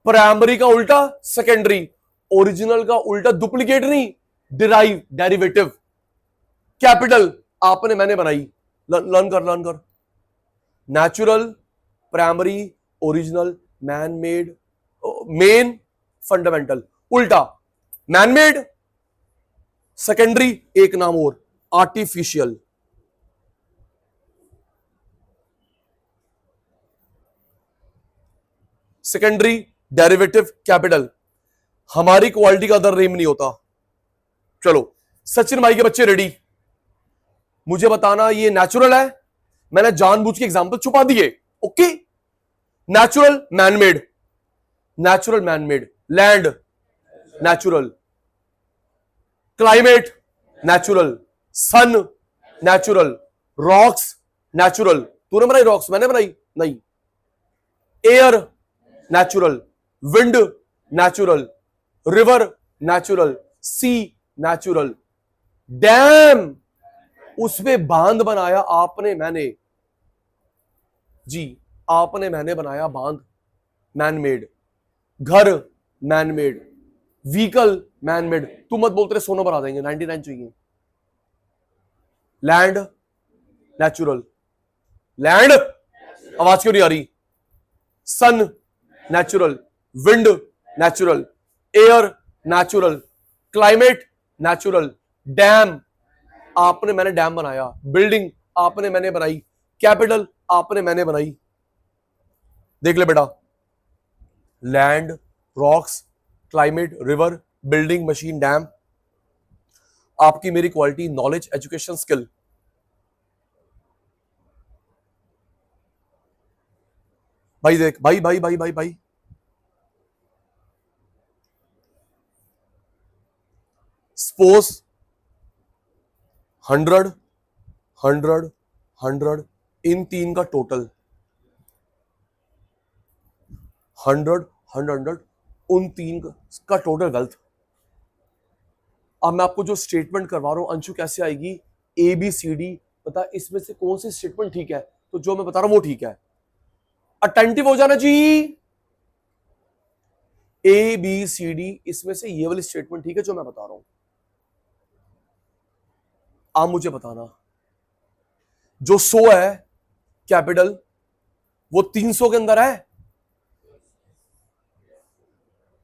प्राइमरी का उल्टा सेकेंडरी, ओरिजिनल का उल्टा डुप्लीकेट नहीं, डिराइव, डेरिवेटिव। कैपिटल आपने मैंने बनाई, लर्न कर। Natural, primary, original, man made, main, fundamental. उल्टा मैनमेड, सेकेंडरी, एक नाम और आर्टिफिशियल। Secondary, derivative, capital. हमारी क्वालिटी का अदर नेम नहीं होता। चलो सचिन भाई के बच्चे रेडी, मुझे बताना ये नेचुरल है, मैंने जानबूझ के एग्जांपल छुपा दिए। Okay, natural, manmade, natural manmade. Land natural, climate natural, sun natural, rocks natural. तूने बनाई रॉक्स? मैंने बनाई नहीं। Air natural, wind natural, river natural, sea natural, dam उसमें बांध बनाया आपने मैंने, जी आपने मैंने बनाया बांध, मैनमेड। घर मैनमेड, व्हीकल मैनमेड। तू मत बोलते रहे, 100 नंबर आ जाएंगे, 99 चाहिए। लैंड नेचुरल, लैंड आवाज क्यों नहीं आ रही? Sun natural, wind natural, air natural, climate natural, dam आपने मैंने डैम बनाया, बिल्डिंग आपने मैंने बनाई, कैपिटल आपने मैंने बनाई। देख ले बेटा, land, rocks, climate, river, building, machine, dam. आपकी मेरी क्वालिटी, नॉलेज, एजुकेशन, स्किल। भाई देख, भाई भाई भाई भाई भाई, सपोज 100 100 100 इन तीन का टोटल 100 100 उन तीन का टोटल वेल्थ। अब मैं आपको जो स्टेटमेंट करवा रहा हूं अंशु, कैसे आएगी? ए बी सी डी, पता इसमें से कौन सी स्टेटमेंट ठीक है? तो जो मैं बता रहा हूं वो ठीक है। अटेंटिव हो जाना जी। ए बी सी डी, इसमें से ये वाली स्टेटमेंट ठीक है जो मैं बता रहा हूं। आप मुझे बताना, जो 100 है कैपिटल, वो 300 के अंदर है?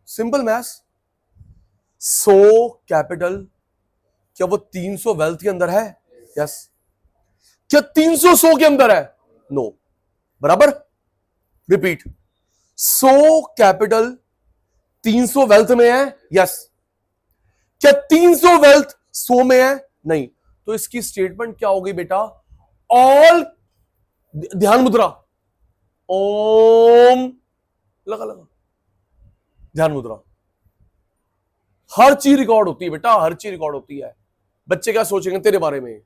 Simple maths. 100 कैपिटल, क्या वो 300 वेल्थ के अंदर है? यस। क्या 300 100 के अंदर है? नो। बराबर, रिपीट। 100 कैपिटल 300 वेल्थ में है? यस। क्या 300 वेल्थ 100 में है? नहीं। तो इसकी स्टेटमेंट क्या होगी बेटा? ऑल, ध्यान मुद्रा, ओम, लगा लगा, ध्यान मुद्रा। हर चीज रिकॉर्ड होती है बेटा, हर चीज रिकॉर्ड होती है। बच्चे क्या सोचेंगे तेरे बारे में,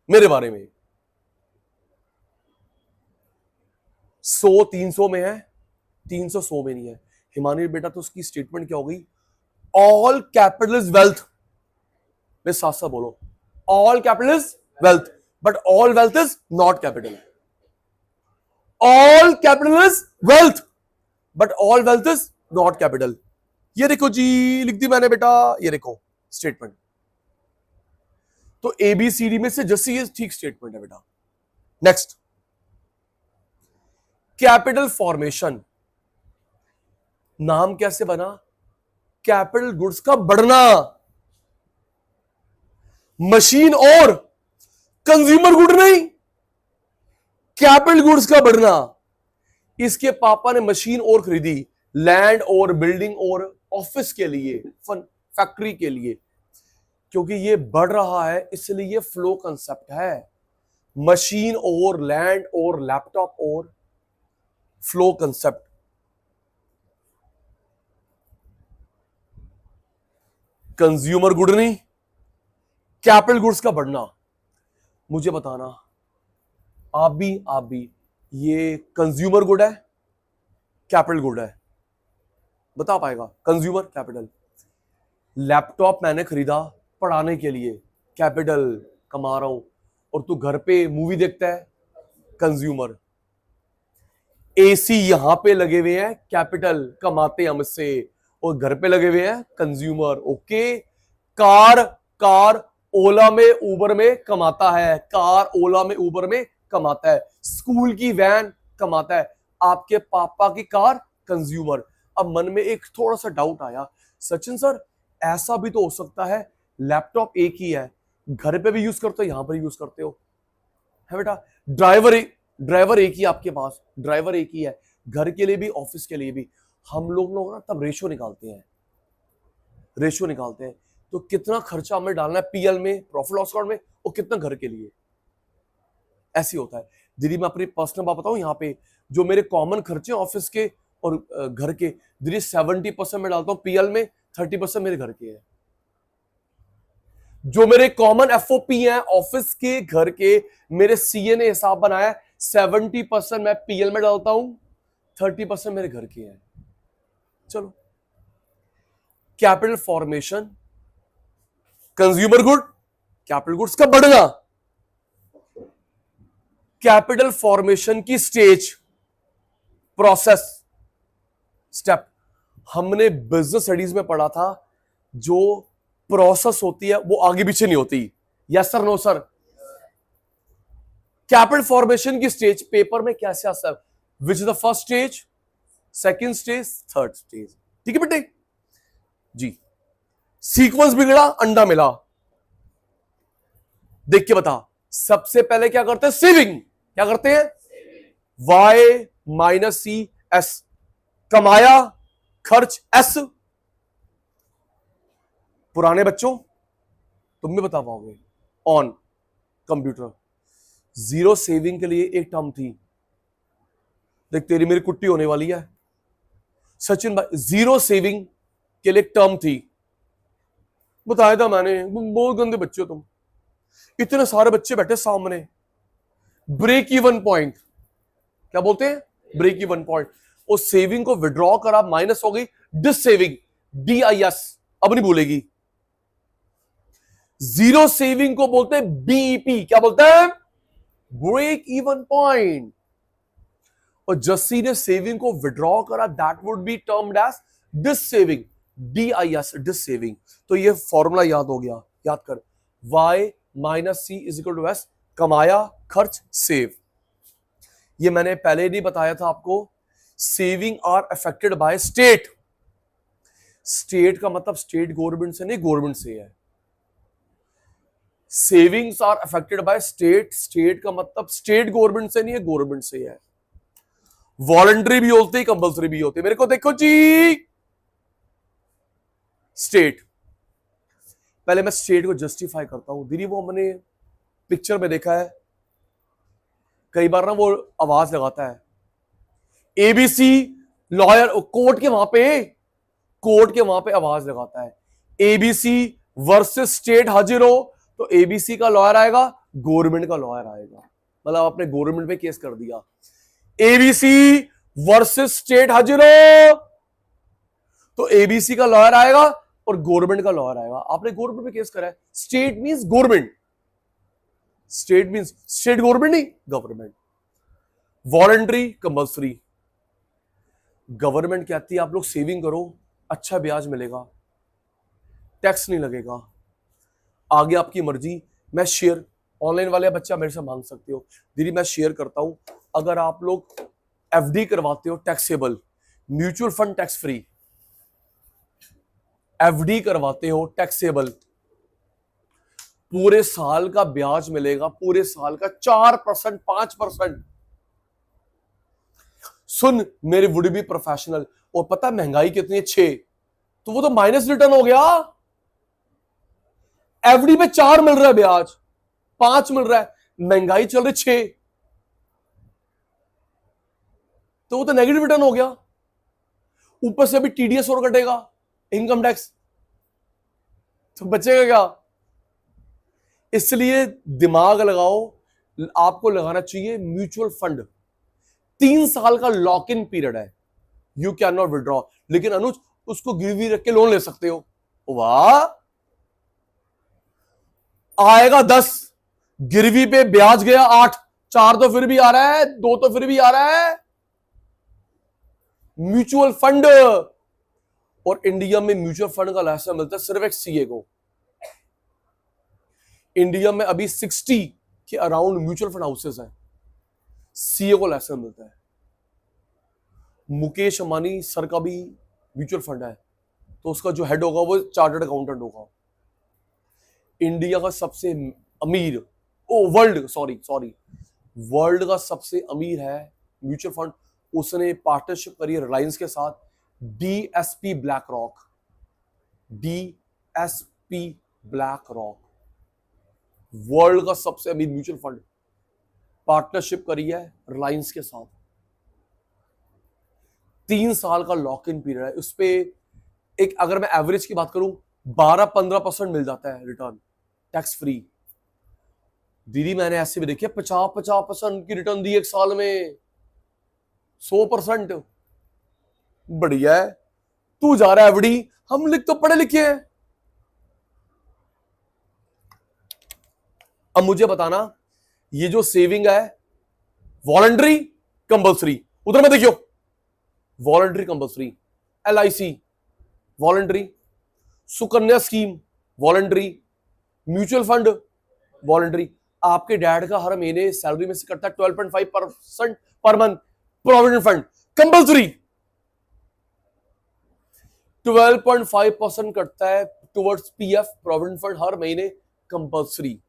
मेरे बारे में? 100 300 में है, 300 100 में नहीं है। हिमानी बेटा, तो उसकी स्टेटमेंट क्या हो गई? All capital is wealth. मैं साथ साथ बोलो, all capital is wealth, but all wealth is not capital. All capital is wealth, but all wealth is not capital. ये देखो जी, लिख दी मैंने बेटा, ये देखो स्टेटमेंट। तो एबीसीडी में से जैसे ये ठीक स्टेटमेंट है बेटा। Next, capital formation. नाम कैसे बना? कैपिटल गुड्स का बढ़ना, मशीन और कंज्यूमर गुड नहीं, कैपिटल गुड्स का बढ़ना। इसके पापा ने मशीन और खरीदी, लैंड और बिल्डिंग और ऑफिस के लिए, फैक्ट्री के लिए, क्योंकि ये बढ़ रहा है इसलिए ये फ्लो कंसेप्ट है। मशीन और लैंड और लैपटॉप और फ्लो कंसेप्ट। कंज्यूमर गुड नहीं, कैपिटल गुड्स का बढ़ना, मुझे बताना, आप भी ये कंज्यूमर गुड है, कैपिटल गुड है? बता पाएगा? Consumer, capital. लैपटॉप मैंने खरीदा पढ़ाने के लिए, कैपिटल, कमा रहा हूं। और तू घर पे मूवी देखता है, कंज्यूमर। एसी यहां पे लगे हुए हैं, कैपिटल, कमाते हम इससे। और घर पे लगे हुए हैं, कंज्यूमर। ओके। कार, कार ओला में उबर में कमाता है, कार ओला में उबर में कमाता है। स्कूल की वैन कमाता है, आपके पापा की कार, कंज्यूमर। अब मन में एक थोड़ा सा डाउट आया, सचिन सर ऐसा भी तो हो सकता है लैपटॉप एक ही है, घर पे भी यूज करते हो, यहां पर यूज करते हो, है बेटा? ड्राइवर एक ही आपके पास, ड्राइवर एक ही है, घर के लिए भी ऑफिस के लिए भी। हम लोग ना तब रेशो निकालते हैं, तो कितना खर्चा हमें डालना है पीएल में, प्रॉफिट लॉस अकाउंट में, और कितना घर के लिए। ऐसे होता है दीदी। मैं अपनी पर्सनल बात बताऊं, यहाँ पे जो मेरे कॉमन खर्चे ऑफिस के और घर के, दीदी 70% मैं डालता हूं पीएल में, 30% मेरे घर के हैं। जो मेरे कॉमन एफओपी हैं ऑफिस के, घर के, मेरे सीए ने हिसाब बनाया, 70% मैं पीएल में डालता हूं, 30% मेरे घर के हैं। चलो, capital formation, consumer good, capital goods कब बढ़ेगा? कैपिटल फॉर्मेशन की स्टेज, प्रोसेस, स्टेप। हमने बिजनेस स्टडीज में पढ़ा था, जो प्रोसेस होती है वो आगे पीछे नहीं होती। Yes sir, no sir? Capital formation की स्टेज पेपर में कैसे आता है? Which is the first stage, second stage, third stage. ठीक है बेटे जी। सीक्वेंस बिगड़ा, अंडा मिला। देख के बता, सबसे पहले क्या करते हैं? सेविंग। क्या करते हैं? Y माइनस सी एस, कमाया, खर्च एस। पुराने बच्चों तुम भी बता पाओगे, ऑन कंप्यूटर। जीरो सेविंग के लिए एक टर्म थी, देख तेरी मेरी कुट्टी होने वाली है सचिन भाई। जीरो सेविंग के लिए एक टर्म थी, बताया था मैंने। बहुत गंदे बच्चे हो तुम, इतने सारे बच्चे बैठे सामने। ब्रेक इवन पॉइंट, क्या बोलते हैं? Break even point. उस सेविंग को विड्रॉ करा, माइनस हो गई, डिस सेविंग, DIS, अब नहीं भूलेगी। जीरो सेविंग को बोलते हैं BEP, क्या बोलते हैं? Break even point. और जस्सी ने सेविंग को विड्रॉ करा, that would be termed as dis saving, DIS, dis saving. तो ये फॉर्मूला याद हो गया, याद कर। Y minus C is equal to S, कमाया, खर्च, सेव। ये मैंने पहले नहीं बताया था आपको। Saving are affected by state. State का मतलब स्टेट गवर्नमेंट से नहीं, गवर्नमेंट से है। Savings are affected by state, state का मतलब स्टेट गवर्नमेंट से नहीं है, गवर्नमेंट से है। वॉलंटरी भी होती है, कंपल्सरी भी होती है। मेरे को देखो जी, स्टेट। पहले मैं स्टेट को जस्टिफाई करता हूं दीदी। वो हमने पिक्चर में देखा है कई बार ना, वो आवाज लगाता है ABC लॉयर, कोर्ट के वहां पे आवाज लगाता है, ABC वर्सेस स्टेट हाजिर हो, तो ABC का लॉयर आएगा, गवर्नमेंट का लॉयर आएगा। मतलब आपने गवर्नमेंट पे केस कर दिया। ABC वर्सेस स्टेट हाजिर हो, तो ABC का लॉयर आएगा और गवर्नमेंट का लॉयर आएगा। आपने गवर्नमेंट पे केस करा है, state means government, state means state government नहीं, गवर्नमेंट। Voluntary, compulsory. गवर्नमेंट कहती है आप लोग सेविंग करो, अच्छा ब्याज मिलेगा, टैक्स नहीं लगेगा, आगे आपकी मर्जी। मैं शेयर, ऑनलाइन वाले बच्चा मेरे से मांग सकते हो दीदी, मैं शेयर करता हूं। अगर आप लोग FD करवाते हो taxable, mutual fund tax free, FD करवाते हो टैक्सेबल, पूरे साल का ब्याज मिलेगा, पूरे साल का 4%, 5%। सुन मेरे वुड बी प्रोफेशनल, और पता महंगाई कितनी है? 6, तो वो तो माइनस रिटर्न हो गया। FD पे 4 मिल रहा है ब्याज, 5 मिल रहा है, महंगाई चल रही 6, तो वो तो नेगेटिव रिटर्न हो गया। ऊपर से अभी TDS और कटेगा, इनकम टैक्स, तो बचेगा क्या? इसलिए दिमाग लगाओ, आपको लगाना चाहिए म्यूचुअल फंड। 3 साल का लॉक इन पीरियड है, यू कैन नॉट विड्रॉ। लेकिन अनुज उसको गिरवी रख के लोन ले सकते हो। वाह, आएगा 10, गिरवी पे ब्याज गया 8, 4 तो फिर भी आ रहा है, 2 तो फिर भी आ रहा है। म्यूचुअल फंड, और इंडिया में म्यूचुअल फंड का लाइसेंस मिलता है सिर्फ एक सीए को। इंडिया में अभी 60 के अराउंड म्यूचुअल फंड हाउसेस हैं, सीए को लाइसेंस मिलता है। मुकेश अंबानी सर का भी म्यूचुअल फंड है, तो उसका जो हेड होगा वो चार्टर्ड अकाउंटेंट होगा। इंडिया का सबसे अमीर, वर्ल्ड का सबसे अमीर है म्यूचुअल फंड, उसने पार्टनरशिप करी है रिलायंस के साथ, DSP black rock. DSP black rock world का सबसे अमीर म्यूचुअल फंड, पार्टनरशिप करी है रिलायंस के साथ। 3 साल का लॉक इन पीरियड है, उस पर एक, अगर मैं एवरेज की बात करूं, 12-15% मिल जाता है रिटर्न, टैक्स फ्री। दीदी मैंने ऐसे भी देखी 50% की रिटर्न दी एक साल में, 100%। बढ़िया है, तू जा रहा है एवडी, हम लिख तो पढ़े लिखे हैं। अब मुझे बताना, ये जो सेविंग है वॉलंटरी कंपल्सरी, उधर में देखियो, voluntary compulsory, LIC voluntary, Sukanya scheme voluntary, mutual fund voluntary. आपके डैड का हर महीने सैलरी में से कटता है 12.5% per month, provident fund compulsory 12.5% कटता है टुवर्ड्स पीएफ, प्रोविडेंट फंड हर महीने कंपल्सरी।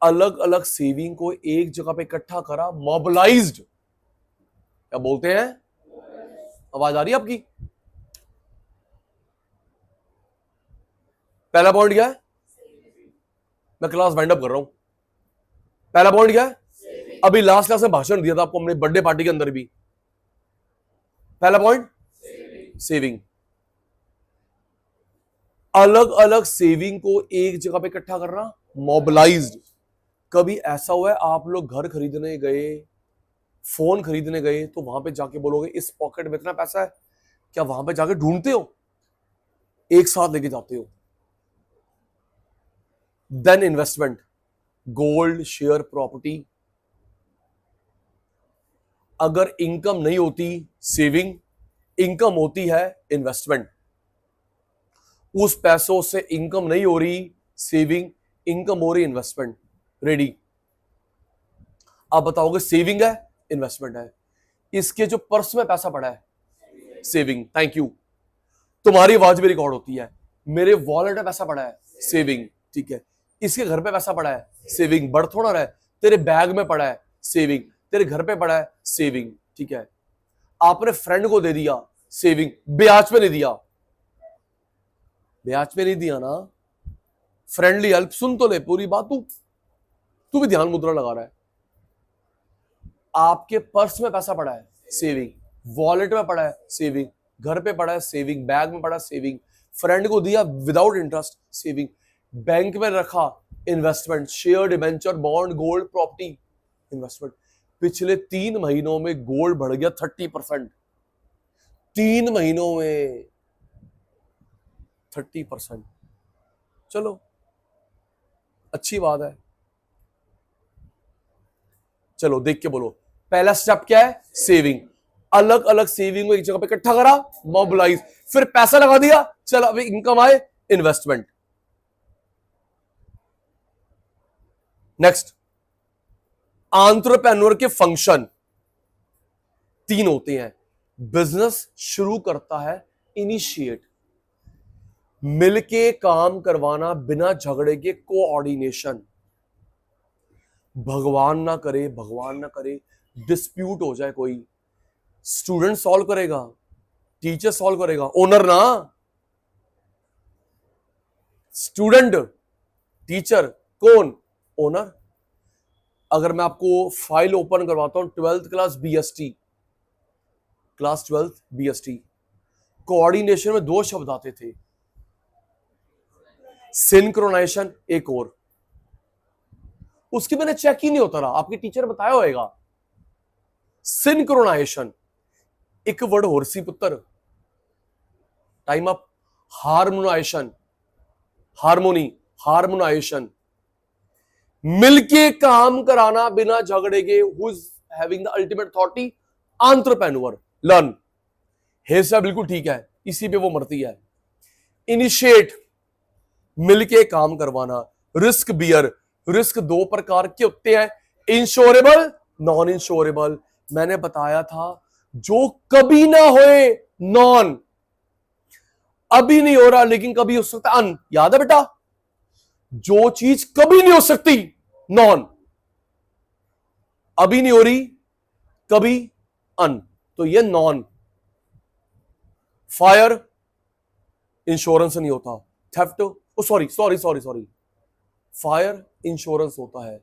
अलग अलग सेविंग को एक जगह पे इकट्ठा करा, मोबिलाइज्ड, क्या बोलते हैं, आवाज आ रही है आपकी? पहला पॉइंट क्या है, मैं क्लास वाइंड अप कर रहा हूं। पहला पॉइंट क्या है, अभी लास्ट क्लास में भाषण दिया था आपको हमने बर्थडे पार्टी के अंदर भी। पहला पॉइंट सेविंग, अलग अलग सेविंग को एक जगह पे इकट्ठा करना, मोबिलाइज्ड। कभी ऐसा हुआ है आप लोग घर खरीदने गए, फोन खरीदने गए, तो वहां पे जाके बोलोगे इस पॉकेट में इतना पैसा है, क्या वहां पे जाके ढूंढते हो, एक साथ लेके जाते हो? Then investment, gold, share, property. अगर इनकम नहीं होती सेविंग, इनकम होती है इन्वेस्टमेंट। उस पैसों से इनकम नहीं हो रही सेविंग, इनकम हो रही इन्वेस्टमेंट। रेडी? आप बताओगे सेविंग है इन्वेस्टमेंट है, इसके जो पर्स में पैसा पड़ा है सेविंग। थैंक यू, तुम्हारी आवाज भी रिकॉर्ड होती है। मेरे वॉलेट में पैसा पड़ा है सेविंग, ठीक है। इसके घर पे पैसा पड़ा है सेविंग, बढ़ थोड़ा रहा है, तेरे बैग में पड़ा है सेविंग, तेरे घर पे पड़ा है सेविंग, ठीक है। आपने फ्रेंड को दे दिया सेविंग, ब्याज पे नहीं दिया, ब्याज पे नहीं दिया ना, फ्रेंडली हेल्प, सुन तो ले पूरी बात, तू भी ध्यान मुद्रा लगा रहा है। आपके पर्स में पैसा पड़ा है सेविंग, वॉलेट में पड़ा है सेविंग, घर पे पड़ा है सेविंग, बैग में पड़ा है सेविंग, फ्रेंड को दिया विदाउट इंटरेस्ट सेविंग, बैंक में रखा investment, share, debenture, bond, gold, property, investment. पिछले 3 महीनों में गोल्ड बढ़ गया 30%, 3 महीनों में 30%। चलो अच्छी बात है, चलो देख के बोलो। पहला स्टेप क्या है, सेविंग। अलग अलग सेविंग को एक जगह पे इकट्ठा करा, मोबिलाइज, फिर पैसा लगा दिया, चल अभी इनकम आए, इन्वेस्टमेंट। नेक्स्ट, एंटरप्रेन्योर के फंक्शन 3 होते हैं। बिजनेस शुरू करता है इनिशिएट, मिलके काम करवाना बिना झगड़े के, कोऑर्डिनेशन। भगवान ना करे डिस्प्यूट हो जाए, कोई स्टूडेंट सॉल्व करेगा, टीचर सॉल्व करेगा, ओनर ना, स्टूडेंट, टीचर, कौन, ओनर। अगर मैं आपको फाइल ओपन करवाता हूं 12th class BST, class 12th BST, coordination में 2 शब्द आते थे, सिंक्रोनाइजेशन एक और, उसके मैंने चेक ही नहीं होता रहा, आपके टीचर बताया होगा। सिंक्रोनाइजेशन एक वर्ड और सी पुत्र, time up. Harmonization, harmony, harmonization, मिलके काम कराना बिना झगड़े के, who is having the ultimate authority, entrepreneur. Learn, हेसा बिल्कुल ठीक है, इसी पे वो मरती है। इनिशिएट, मिलके काम करवाना। रिस्क बियर, रिस्क दो प्रकार के होते हैं, इंश्योरेबल, नॉन इंश्योरेबल। मैंने बताया था जो कभी ना होए नॉन, अभी नहीं हो रहा लेकिन कभी हो सकता अन, याद है बेटा? जो चीज कभी नहीं हो सकती नॉन, अभी नहीं हो रही कभी अन, तो ये नॉन। फायर इंश्योरेंस नहीं होता, theft, oh sorry sorry sorry sorry, fire insurance होता है,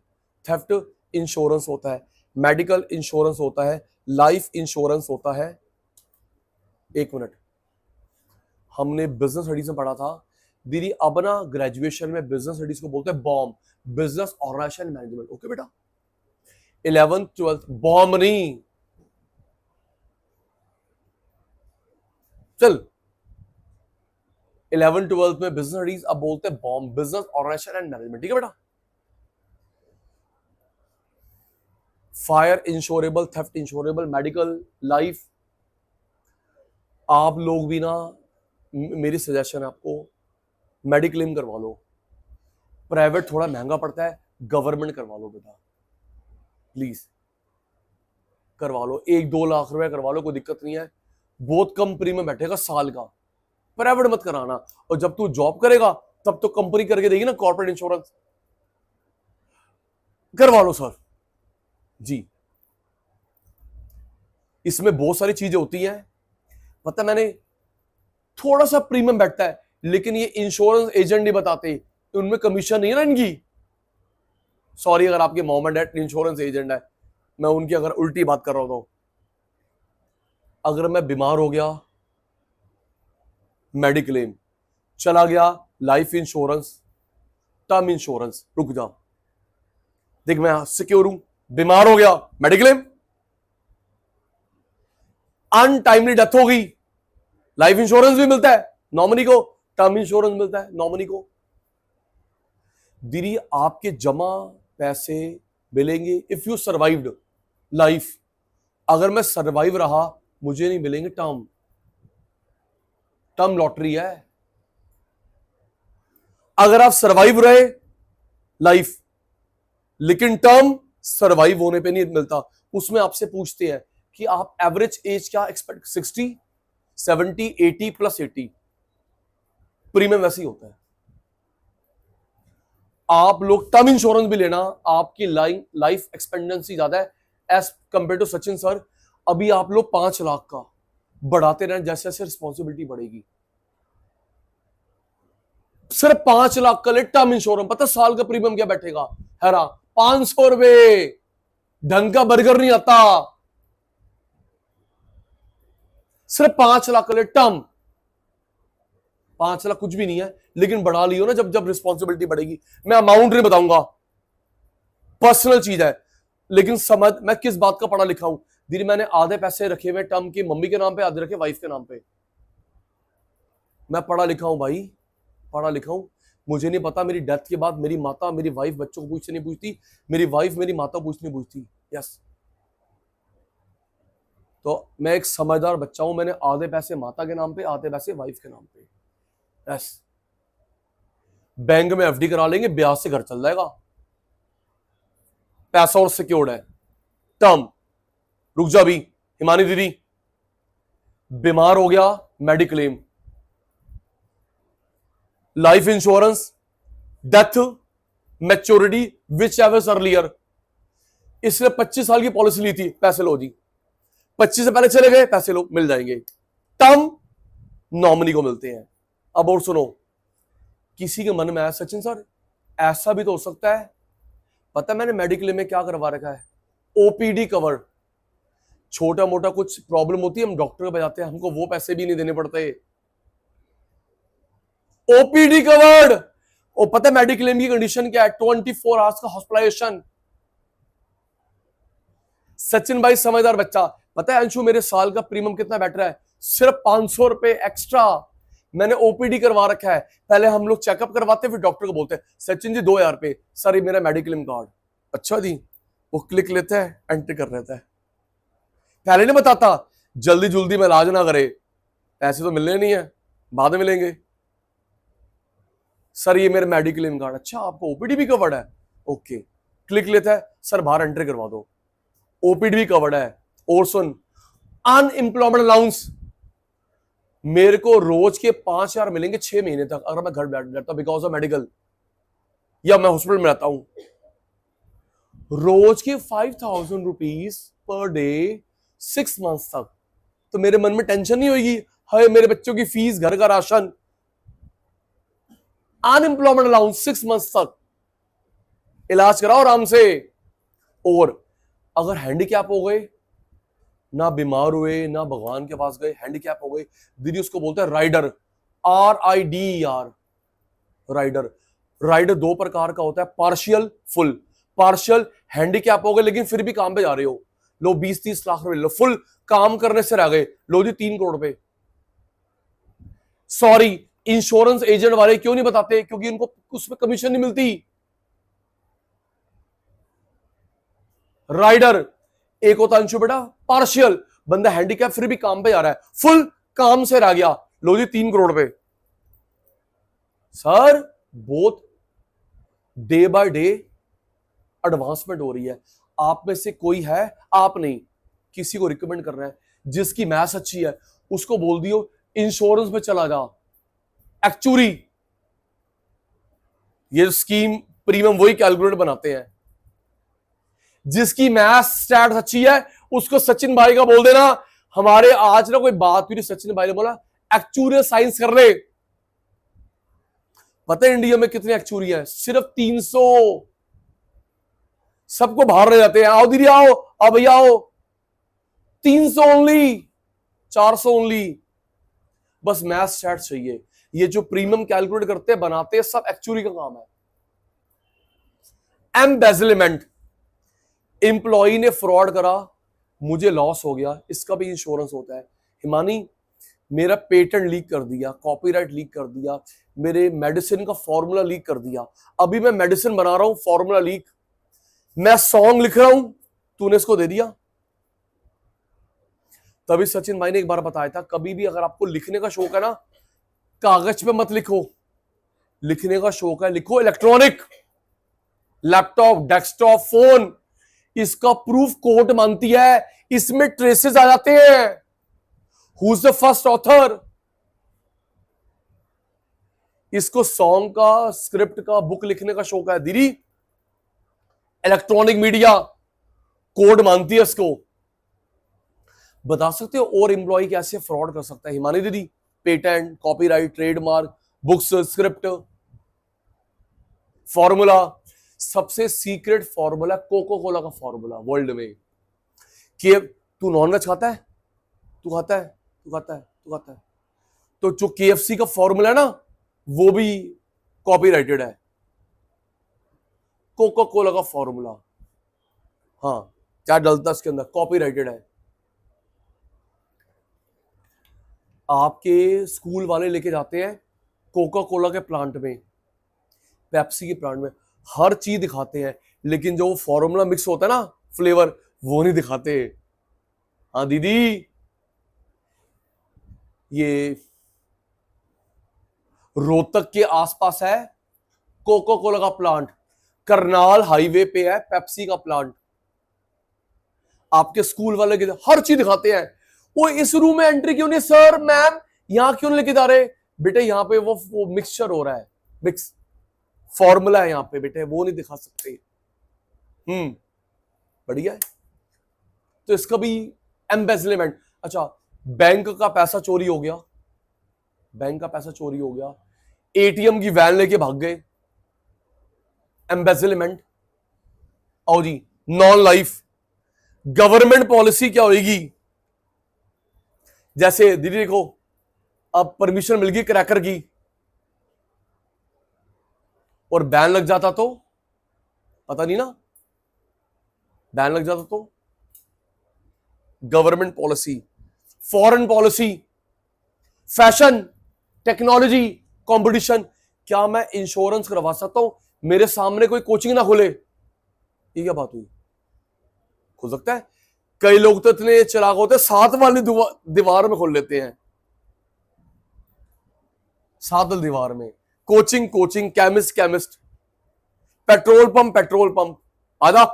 थेफ्ट इंश्योरेंस होता है, मेडिकल इंश्योरेंस होता है, लाइफ इंश्योरेंस होता है। एक मिनट, हमने बिजनेस स्टडीज में पढ़ा था दीदी, अब ना ग्रेजुएशन में बिजनेस स्टडीज को बोलते हैं BOM, business organisation management. Okay बेटा, 11th 12th बॉम नहीं, चल 11th 12th में बिजनेस स्टडीज अब बोलते हैं BOM, business organisation and management. ठीक है बेटा? Fire insurable, theft insurable, medical, life. आप लोग भी ना, मेरी सजेशन है आपको, मेडिक्लेम करवा लो। प्राइवेट थोड़ा महंगा पड़ता है, गवर्नमेंट करवा लो बेटा, प्लीज करवा लो। 1-2 लाख रुपए करवा लो, कोई दिक्कत नहीं है, बहुत कम प्रीमियम बैठेगा साल का। प्राइवेट मत कराना, और जब तू जॉब करेगा तब तो कंपनी करके देगी ना कॉर्पोरेट इंश्योरेंस, करवा लो सर जी। इसमें बहुत सारी चीजें होती हैं, पता मैंने, थोड़ा सा प्रीमियम बैठता है, लेकिन ये इंश्योरेंस एजेंट नहीं बताते, तो उनमें कमीशन नहीं है ना इनकी। सॉरी अगर आपके mom and dad insurance agent है, मैं उनकी अगर उल्टी बात कर रहा हूं तो, अगर मैं बीमार हो गया, मेडिक्लेम, चला गया लाइफ इंश्योरेंस, टर्म इंश्योरेंस, रुक जा, देख मैं सिक्योर हूं, बीमार हो गया मेडिक्लेम, अनटाइमली डेथ हो गई, लाइफ इंश्योरेंस भी मिलता है नॉमिनी को, टर्म इंश्योरेंस मिलता है नॉमिनी को। दीदी आपके जमा पैसे मिलेंगे इफ यू सर्वाइव्ड लाइफ, अगर मैं सर्वाइव रहा मुझे नहीं मिलेंगे टर्म, टर्म लॉटरी है। अगर आप सर्वाइव रहे लाइफ, लेकिन टर्म सर्वाइव होने पे नहीं मिलता, उसमें आपसे पूछते हैं कि आप एवरेज एज क्या एक्सपेक्ट, 60, 70, 80 प्लस 80, प्रीमियम वैसे ही होता है। आप लोग टर्म इंश्योरेंस भी लेना, आपकी लाइफ एक्सपेक्टेंसी ज्यादा है as compare to Sachin sir. अभी आप लोग 5 लाख का बढ़ाते रहें, जैसे जैसे रिस्पॉन्सिबिलिटी बढ़ेगी, सिर्फ 5 लाख का ले टर्म इंश्योरेंस, पता साल का प्रीमियम क्या बैठेगा? हैरा 500 रुपए, ढंग का बर्गर नहीं आता। सिर्फ 5 लाख का ले टर्म, 5 लाख कुछ भी नहीं है, लेकिन बढ़ा लियो ना जब जब रिस्पॉन्सिबिलिटी बढ़ेगी। मैं अमाउंट नहीं बताऊंगा, पर्सनल चीज है, लेकिन समझ मैं किस बात का पढ़ा लिखा हूं। दीदी मैंने आधे पैसे रखे हुए टर्म के मम्मी के नाम पे, आधे रखे वाइफ के नाम पे। मैं पढ़ा लिखा हूं भाई, पढ़ा लिखा हूं। मुझे नहीं पता मेरी डेथ के बाद मेरी माता, मेरी वाइफ बच्चों को पूछते नहीं पूछती, मेरी वाइफ मेरी माता पूछती नहीं पूछती। यस, तो मैं एक समझदार बच्चा हूं, मैंने आधे पैसे माता के नाम पे, आधे पैसे वाइफ के नाम पे। यस, बैंक में एफडी करा लेंगे, ब्याज से घर चल जाएगा, पैसा और सिक्योर्ड है। टर्म, रुक जा भी हिमानी दीदी, बीमार हो गया mediclaim, life insurance, death, maturity which ever earlier. इसने 25 साल की पॉलिसी ली थी, पैसे लो जी, 25 से पहले चले गए पैसे लो, मिल जाएंगे। टर्म नॉमिनी को मिलते हैं। अब और सुनो, किसी के मन में आया सचिन सर ऐसा भी तो हो सकता है, पता मैंने मेडिक्लेम में क्या करवा रखा है, ओपीडी कवर, छोटा मोटा कुछ प्रॉब्लम होती है हम डॉक्टर के पास जाते हैं, हमको वो पैसे भी नहीं देने पड़ते, ओपीडी कवर्ड। और पता है मेडिक्लेम की कंडीशन क्या है? 24 आवर्स का हॉस्पिटलाइजेशन। सचिन भाई समझदार बच्चा। पता है अंशु, मेरे साल का प्रीमियम कितना बैठ रहा है? सिर्फ 500 रुपए एक्स्ट्रा। मैंने ओपीडी करवा रखा है। पहले हम लोग चेकअप करवाते, फिर डॉक्टर को बोलते हैं सचिन जी 2000 पे, सर ये मेरा मेडिक्लेम कार्ड। अच्छा जी, वो क्लिक लेता है, एंट्री कर लेता है। पहले नहीं बताता, जल्दी जल्दी में इलाज ना करे, पैसे तो मिलने नहीं है, बाद में मिलेंगे। सर ये मेरा मेडिक्लेम कार्ड। अच्छा आपको ओपीडी भी कवर्ड है? ओके, क्लिक लेता है, सर बाहर एंट्री करवा दो, ओपीडी भी कवर्ड है। और सुन, अनएम्प्लॉयमेंट अलाउंस मेरे को रोज के 5,000 मिलेंगे 6 महीने तक अगर मैं घर बैठ जाता बिकॉज ऑफ मेडिकल, या मैं हॉस्पिटल में रहता हूं। रोज के 5,000 रुपीज पर डे 6 मंथ्स तक। तो मेरे मन में टेंशन नहीं होगी, हाय मेरे बच्चों की फीस, घर का राशन। अनएम्प्लॉयमेंट अलाउंस 6 मंथ्स तक, इलाज कराओ आराम से। और अगर हैंडीकैप हो गए, ना बीमार हुए ना भगवान के पास गए, हैंडीकैप हो गए, दीदी उसको बोलते हैं राइडर, RIDER, राइडर। राइडर 2 प्रकार का होता है, पार्शियल, फुल। पार्शियल हैंडीकैप हो गए लेकिन फिर भी काम पे जा रहे हो, लो 20-30 लाख रुपए लो। फुल काम करने से रह गए, लो जी 3 करोड़ रुपए। सॉरी, इंश्योरेंस एजेंट वाले क्यों नहीं बताते? क्योंकि उनको उसमें कमीशन नहीं मिलती। राइडर एक होता अंशु बेटा पार्शियल, बंदा हैंडीकैप फिर भी काम पे जा रहा है, फुल काम से रह गया, लो जी 3 करोड़ रुपए। सर बहुत डे बाय डे एडवांसमेंट हो रही है। आप में से कोई है, आप नहीं, किसी को रिकमेंड कर रहा है, जिसकी मैथ्स अच्छी है उसको बोल दियो इंश्योरेंस में चला जा। एक्चुअली ये स्कीम प्रीमियम वही कैलकुलेट बनाते हैं। जिसकी मैथ्स स्टैट्स अच्छी है उसको सचिन भाई का बोल देना। हमारे आज ना कोई बात हुई, सचिन भाई ने बोला एक्चुअल साइंस कर ले। पता है इंडिया में कितने एक्चुअरी है? सिर्फ 300। सबको बाहर रह जाते हैं, आओ दीदी आओ, आओ भैया आओ, 300 ओनली, 400 ओनली। बस मैथ स्टैट चाहिए। ये जो प्रीमियम कैलकुलेट करते हैं बनाते हैं सब एक्चुअली का काम है। एम्बेजलमेंट, एम्प्लॉई ने फ्रॉड करा, मुझे लॉस हो गया, इसका भी इंश्योरेंस होता है। हिमानी मेरा पेटेंट लीक कर दिया, कॉपीराइट लीक कर दिया, मेरे मेडिसिन का फॉर्मूला लीक कर दिया, अभी मैं मेडिसिन बना रहा हूं, फॉर्मूला लीक, मैं सॉन्ग लिख रहा हूं, तूने इसको दे दिया। तभी सचिन भाई ने एक बार बताया था, कभी भी अगर आपको लिखने का शौक है ना, कागज पे मत लिखो, लिखने का शौक है लिखो इलेक्ट्रॉनिक, लैपटॉप, डेस्कटॉप, फोन। इसका प्रूफ कोर्ट मानती है, इसमें ट्रेसेस आ जाते हैं, who is the first author. इसको सॉन्ग का, स्क्रिप्ट का, बुक लिखने का शौक है दीदी, इलेक्ट्रॉनिक मीडिया कोड मानती है इसको। बता सकते हो और एम्प्लॉय कैसे फ्रॉड कर सकता है हिमानी दीदी? Patent, copyright, trademark, books, script, formula. सबसे सीक्रेट फॉर्मूला कोको कोला का फॉर्मूला वर्ल्ड में। कि तू नॉनवेज खाता है? तू खाता है? तू खाता है? तू खाता है? तो जो KFC का फॉर्मूला है ना, वो भी कॉपीराइटेड है, कोको कोला का फॉर्मूला। हाँ, क्या डलता है उसके अंदर, कॉपीराइटेड है। आपके स्कूल वाले लेके जाते हैं कोका कोला के प्लांट में, पेप्सी के प्लांट में, हर चीज दिखाते हैं, लेकिन जो फॉर्मूला मिक्स होता है ना, फ्लेवर, वो नहीं दिखाते। हाँ दीदी, ये रोहतक के आसपास है कोका कोला का प्लांट, करनाल हाईवे पे है पेप्सी का प्लांट। आपके स्कूल वाले के हर चीज दिखाते हैं। वो इस रूम में एंट्री क्यों नहीं सर, मैम यहां क्यों नहीं लेके जा रहे? बेटे यहां पे वो मिक्सचर हो रहा है, मिक्स फॉर्मूला है यहां पे बेटे, वो नहीं दिखा सकते। बढ़िया है। तो इसका भी एम्बेजलमेंट। अच्छा, बैंक का पैसा चोरी हो गया, बैंक का पैसा चोरी हो गया, ATM की वैन लेके भाग गए, एम्बेजलमेंट। आओ जी, नॉन लाइफ गवर्नमेंट पॉलिसी क्या होगी? जैसे दीदी देखो, अब परमिशन मिल गई क्रैकर की, और बैन लग जाता तो पता नहीं ना, बैन लग जाता तो। Government policy, foreign policy, fashion, technology, competition. क्या मैं इंश्योरेंस करवा सकता हूं मेरे सामने कोई कोचिंग ना खोले? ये क्या बात हुई? खुल सकता है। कई लोग तो इतने चालाक होते हैं, साथ वाली दीवार में खोल लेते हैं, साथ वाली दीवार में। Coaching coaching, chemist chemist, petrol pump petrol pump, आधा।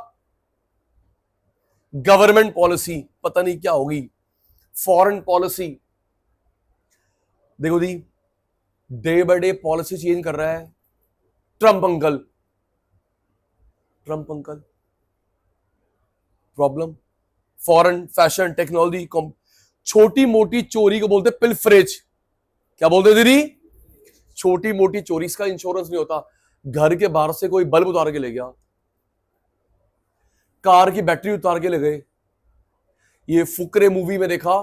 गवर्नमेंट पॉलिसी पता नहीं क्या होगी, फॉरेन पॉलिसी। देखो जी, day by day policy change कर रहा है Trump uncle. Trump uncle problem, foreign, fashion, technology, छोटी मोटी चोरी को बोलते पिलफरेज। क्या बोलते दीदी? छोटी मोटी चोरी। इसका इंश्योरेंस नहीं होता। घर के बाहर से कोई बल्ब उतार के ले गया, कार की बैटरी उतार के ले गए। ये फुकरे मूवी में देखा,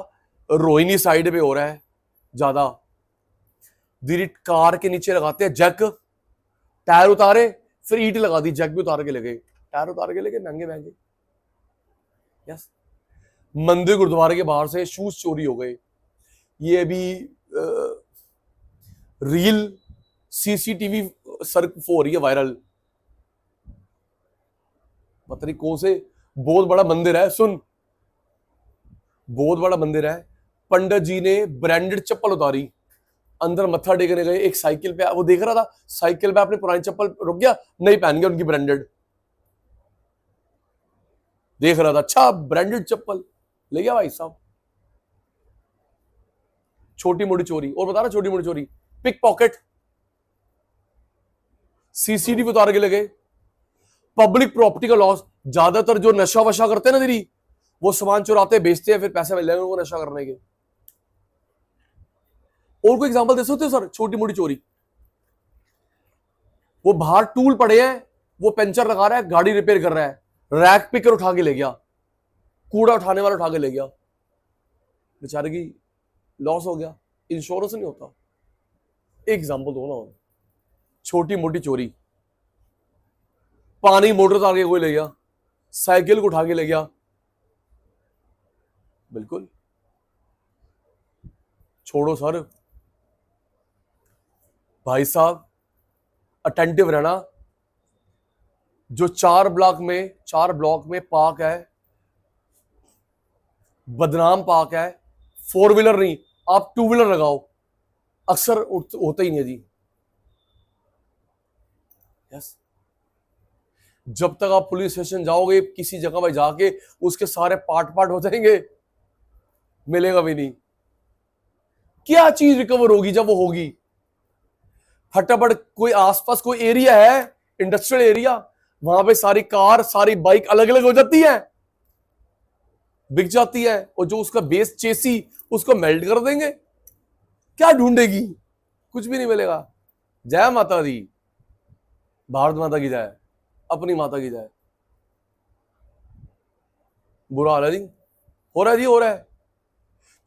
रोहिणी साइड पे हो रहा है ज्यादा। दीदी कार के नीचे लगाते हैं जैक, टायर उतारे, फिर ईंट लगा दी, जैक भी उतार के ले गए, टायर उतार के ले गए, महंगे महंगे। यस। मंदिर गुरुद्वारे के बाहर से शूज चोरी हो गए। ये अभी रील सीसीटीवी सर हो रही है वायरल। पता नहीं कौन से बहुत बड़ा मंदिर है, सुन, बहुत बड़ा मंदिर है। पंडित जी ने ब्रांडेड चप्पल उतारी, अंदर मत्था टेकने गए, एक साइकिल पे वो देख रहा था, साइकिल पे अपने पुरानी चप्पल रुक गया, नहीं पहन गया उनकी ब्रांडेड। देख रहा था, अच्छा ब्रांडेड चप्पल ले गया भाई साहब। छोटी मोटी चोरी। और बता रहा, छोटी मोटी चोरी, पिक पॉकेट, सीसीटीवी उतार के ले गए। पब्लिक प्रॉपर्टी का लॉस। ज्यादातर जो नशा वशा करते हैं ना दीदी, वो सामान चुराते बेचते हैं, फिर पैसे मिल जाएंगे उनको नशा करने के। और कोई एग्जांपल दे सकते हो सर? छोटी मोटी चोरी, वो बाहर टूल पड़े हैं, वो पंचर लगा रहा है, गाड़ी रिपेयर कर रहा है, रैक पिकर उठा के ले गया, कूड़ा उठाने वाला उठा के ले गया, बेचारे की लॉस हो गया, इंश्योरेंस नहीं होता। एक एग्जांपल दो ना। छोटी मोटी चोरी, पानी मोटर उतार के कोई ले गया, साइकिल को उठा के ले गया, बिल्कुल छोड़ो सर। भाई साहब अटेंटिव रहना। जो 4 ब्लॉक में पार्क है, बदनाम पार्क है, 4 व्हीलर नहीं, आप 2 व्हीलर लगाओ, अक्सर होता ही नहीं है जी। यस। जब तक आप पुलिस स्टेशन जाओगे, किसी जगह पर जाके उसके सारे पार्ट पार्ट हो जाएंगे, मिलेगा भी नहीं। क्या चीज रिकवर होगी जब वो होगी? फटाफट कोई आसपास कोई एरिया है, इंडस्ट्रियल एरिया, वहां पे सारी कार सारी बाइक अलग अलग हो जाती है, बिक जाती है, और जो उसका बेस चेसी उसको मेल्ट कर देंगे। क्या ढूंढेगी? कुछ भी नहीं मिलेगा। जय माता दी, भारत माता की जय, अपनी माता की जय। बुरा हाल है जी, हो रहा है जी, हो रहा है।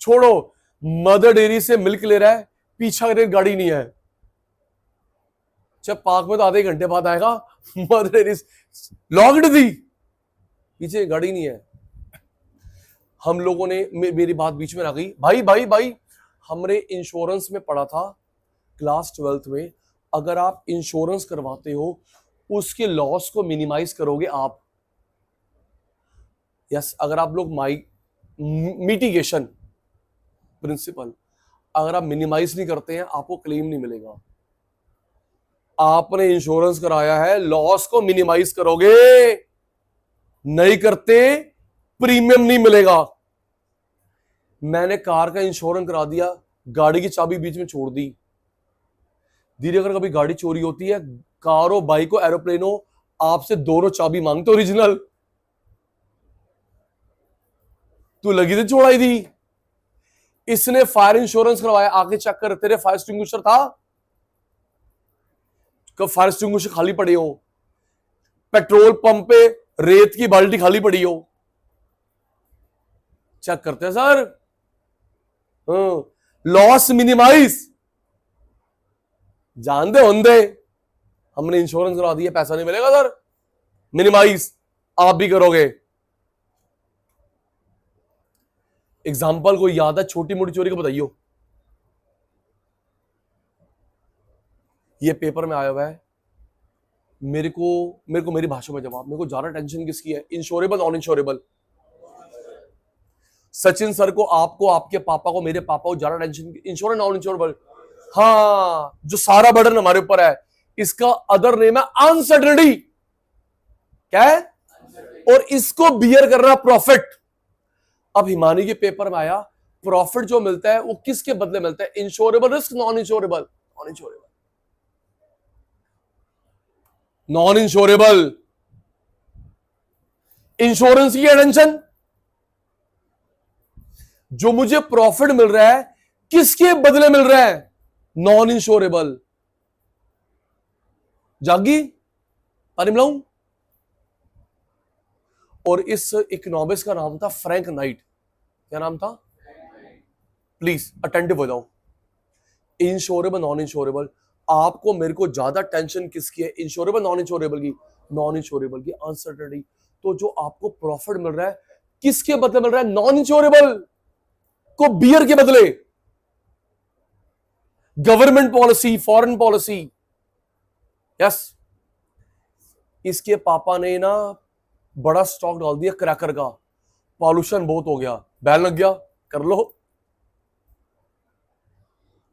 छोड़ो, मदर डेयरी से मिल्क ले रहा है, पीछा गाड़ी नहीं है, जब पार्क में तो आधे घंटे बाद आएगा, मदर डेयरी लॉक्ड थी, पीछे गाड़ी नहीं है। हम लोगों ने, मेरी बात बीच में आ गई, भाई भाई भाई, हमने इंश्योरेंस में पढ़ा था क्लास 12th में, अगर आप इंश्योरेंस करवाते हो उसके लॉस को मिनिमाइज करोगे आप। यस, अगर आप लोग मिटिगेशन प्रिंसिपल, अगर आप मिनिमाइज नहीं करते हैं, आपको क्लेम नहीं मिलेगा। आपने इंश्योरेंस कराया है, लॉस को मिनिमाइज करोगे, नहीं करते प्रीमियम नहीं मिलेगा। मैंने कार का इंश्योरेंस करा दिया, गाड़ी की चाबी बीच में छोड़ दी। धीरे, अगर कभी गाड़ी चोरी होती है, कार हो, बाइक हो, एरोप्लेन हो, आपसे दोनों चाबी मांगते ओरिजिनल। तू लगी थी छोड़ाई थी। इसने फायर इंश्योरेंस करवाया, आके चेक कर, तेरे फायर एक्सटिंग्विशर था? कब फायर एक्सटिंग्विशर खाली पड़े हो, पेट्रोल पंप पे रेत की बाल्टी खाली पड़ी हो, चेक करते हैं सर। लॉस मिनिमाइज, जानते होंगे। हमने इंश्योरेंस करा दिया, पैसा नहीं मिलेगा सर, मिनिमाइज आप भी करोगे। एग्जाम्पल कोई याद है छोटी मोटी चोरी को बताइयो। ये पेपर में आया हुआ है, मेरे को मेरी भाषा में जवाब, मेरे को ज्यादा टेंशन किसकी है, insurable non insurable? Sachin sir को, आपको, आपके पापा को, मेरे पापा को ज्यादा टेंशन इंश्योरेबल नॉन इंश्योरेबल? हाँ, जो सारा बर्डन हमारे ऊपर है, इसका अदर नेम है अनसर्टेनिटी। क्या है? और इसको बियर करना प्रॉफिट। अब हिमानी के पेपर में आया, प्रॉफिट जो मिलता है वो किसके बदले मिलता है, insurable risk non insurable? Non insurable. Non insurable. Insurance की टेंशन, जो मुझे प्रॉफिट मिल रहा है किसके बदले मिल रहा है, नॉन इंश्योरेबल। जागी पानी मिलाऊं? और इस इकोनॉमिक्स का नाम था फ्रैंक नाइट। क्या नाम था? प्लीज अटेंटिव हो जाओ। इंश्योरेबल नॉन इंश्योरेबल, आपको मेरे को ज्यादा टेंशन किसकी है, इंश्योरेबल नॉन इंश्योरेबल की? नॉन इंश्योरेबल की अनसर्टेनिटी। तो जो आपको प्रॉफिट मिल रहा है किसके बदले मिल रहा है, नॉन इंश्योरेबल को बियर के बदले। Government policy, foreign policy. Yes, इसके पापा ने ना बड़ा स्टॉक डाल दिया क्रैकर का, पॉल्यूशन बहुत हो गया, बैन लग गया, कर लो।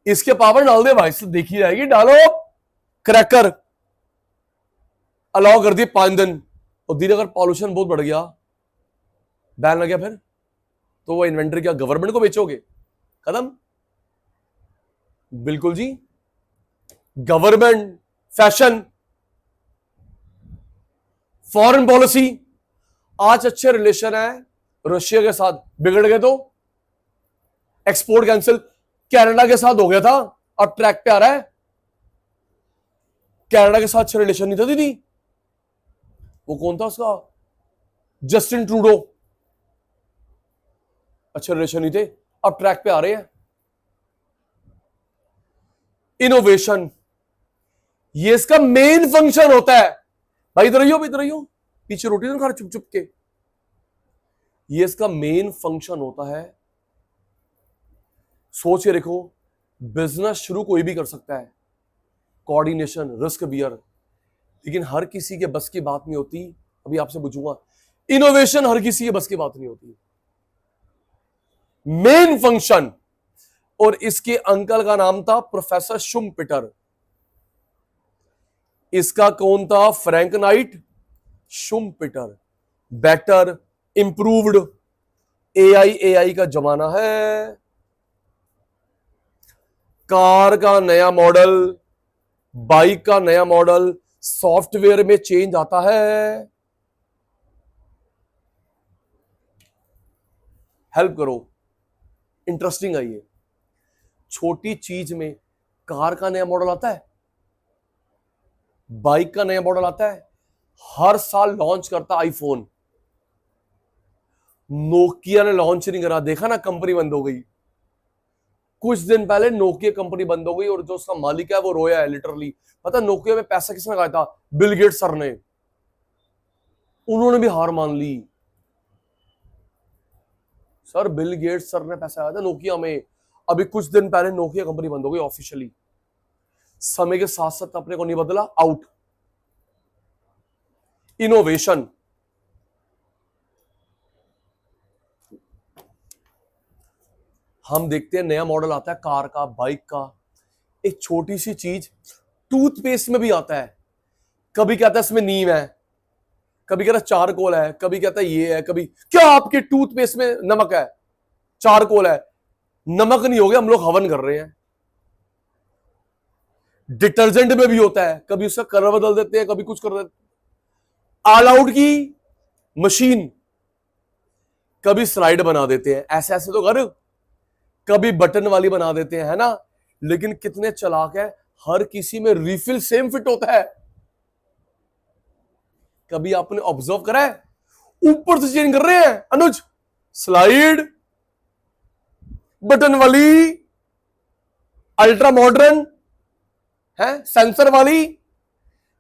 इसके पापा ने डाल दिया, भाई से देखी जाएगी, डालो क्रैकर, अलाउ कर दिए 5 दिन, और दिन अगर पॉल्यूशन बहुत बढ़ गया, बैन लग गया, फिर तो वो इन्वेंटरी क्या गवर्नमेंट को बेचोगे? खत्म। बिल्कुल जी, गवर्नमेंट, फैशन, फॉरेन पॉलिसी। आज अच्छे रिलेशन है रशिया के साथ, बिगड़ गए तो एक्सपोर्ट कैंसिल। कनाडा के साथ हो गया था, अब ट्रैक पे आ रहा है। कनाडा के साथ अच्छे रिलेशन नहीं था दीदी, वो कौन था उसका, जस्टिन ट्रूडो, अच्छे रिलेशन नहीं थे, अब ट्रैक पे आ रहे हैं। इनोवेशन, ये इसका मेन फंक्शन होता है। भाई इधर रहियो, इधर रहियो, पीछे रोटी ना खा चुप चुप के। ये इसका मेन फंक्शन होता है। सोच के देखो, बिजनेस शुरू कोई भी कर सकता है, कोऑर्डिनेशन, रिस्क बियर, लेकिन हर किसी के बस की बात नहीं होती। अभी आपसे पूछूंगा, इनोवेशन हर किसी के बस की बात नहीं होती, मेन फंक्शन। और इसके अंकल का नाम था प्रोफेसर शुम्पीटर। इसका कौन था, Frank Knight, Schumpeter. Better, improved, AI का जमाना है। कार का नया मॉडल, बाइक का नया मॉडल, सॉफ्टवेयर में चेंज आता है। हेल्प करो, इंटरेस्टिंग है ये। छोटी चीज में कार का नया मॉडल आता है, बाइक का नया मॉडल आता है, हर साल लॉन्च करता आईफोन। नोकिया ने लॉन्च नहीं करा, देखा ना, कंपनी बंद हो गई। कुछ दिन पहले नोकिया कंपनी बंद हो गई, और जो उसका मालिक है वो रोया है लिटरली। पता नोकिया में पैसा किसने लगाया था, बिल गेट्स सर ने। उन्होंने भी हार मान ली। सर बिल गेट्स सर ने पैसा लगाया था नोकिया में। अभी कुछ दिन पहले नोकिया कंपनी बंद हो गई ऑफिशियली। समय के साथ साथ अपने को नहीं बदला, आउट। इनोवेशन, हम देखते हैं नया मॉडल आता है कार का, बाइक का। एक छोटी सी चीज टूथपेस्ट में भी आता है, कभी कहता है इसमें नीम है, कभी कहता है चारकोल है, कभी कहता है ये है, कभी क्या आपके टूथपेस्ट में नमक है, चारकोल है। नमक नहीं हो गया, हम लोग हवन कर रहे हैं। डिटर्जेंट में भी होता है, कभी उसका कलर बदल देते हैं, कभी कुछ कर देते। ऑल आउट की मशीन, कभी स्लाइड बना देते हैं, ऐसे ऐसे तो कर, कभी बटन वाली बना देते हैं, है ना। लेकिन कितने चालाक है, हर किसी में रिफिल सेम फिट होता है। कभी आपने ऑब्जर्व करा है, ऊपर से चेंज कर रहे हैं अनुज, स्लाइड, बटन वाली, अल्ट्रा मॉडर्न है, सेंसर वाली,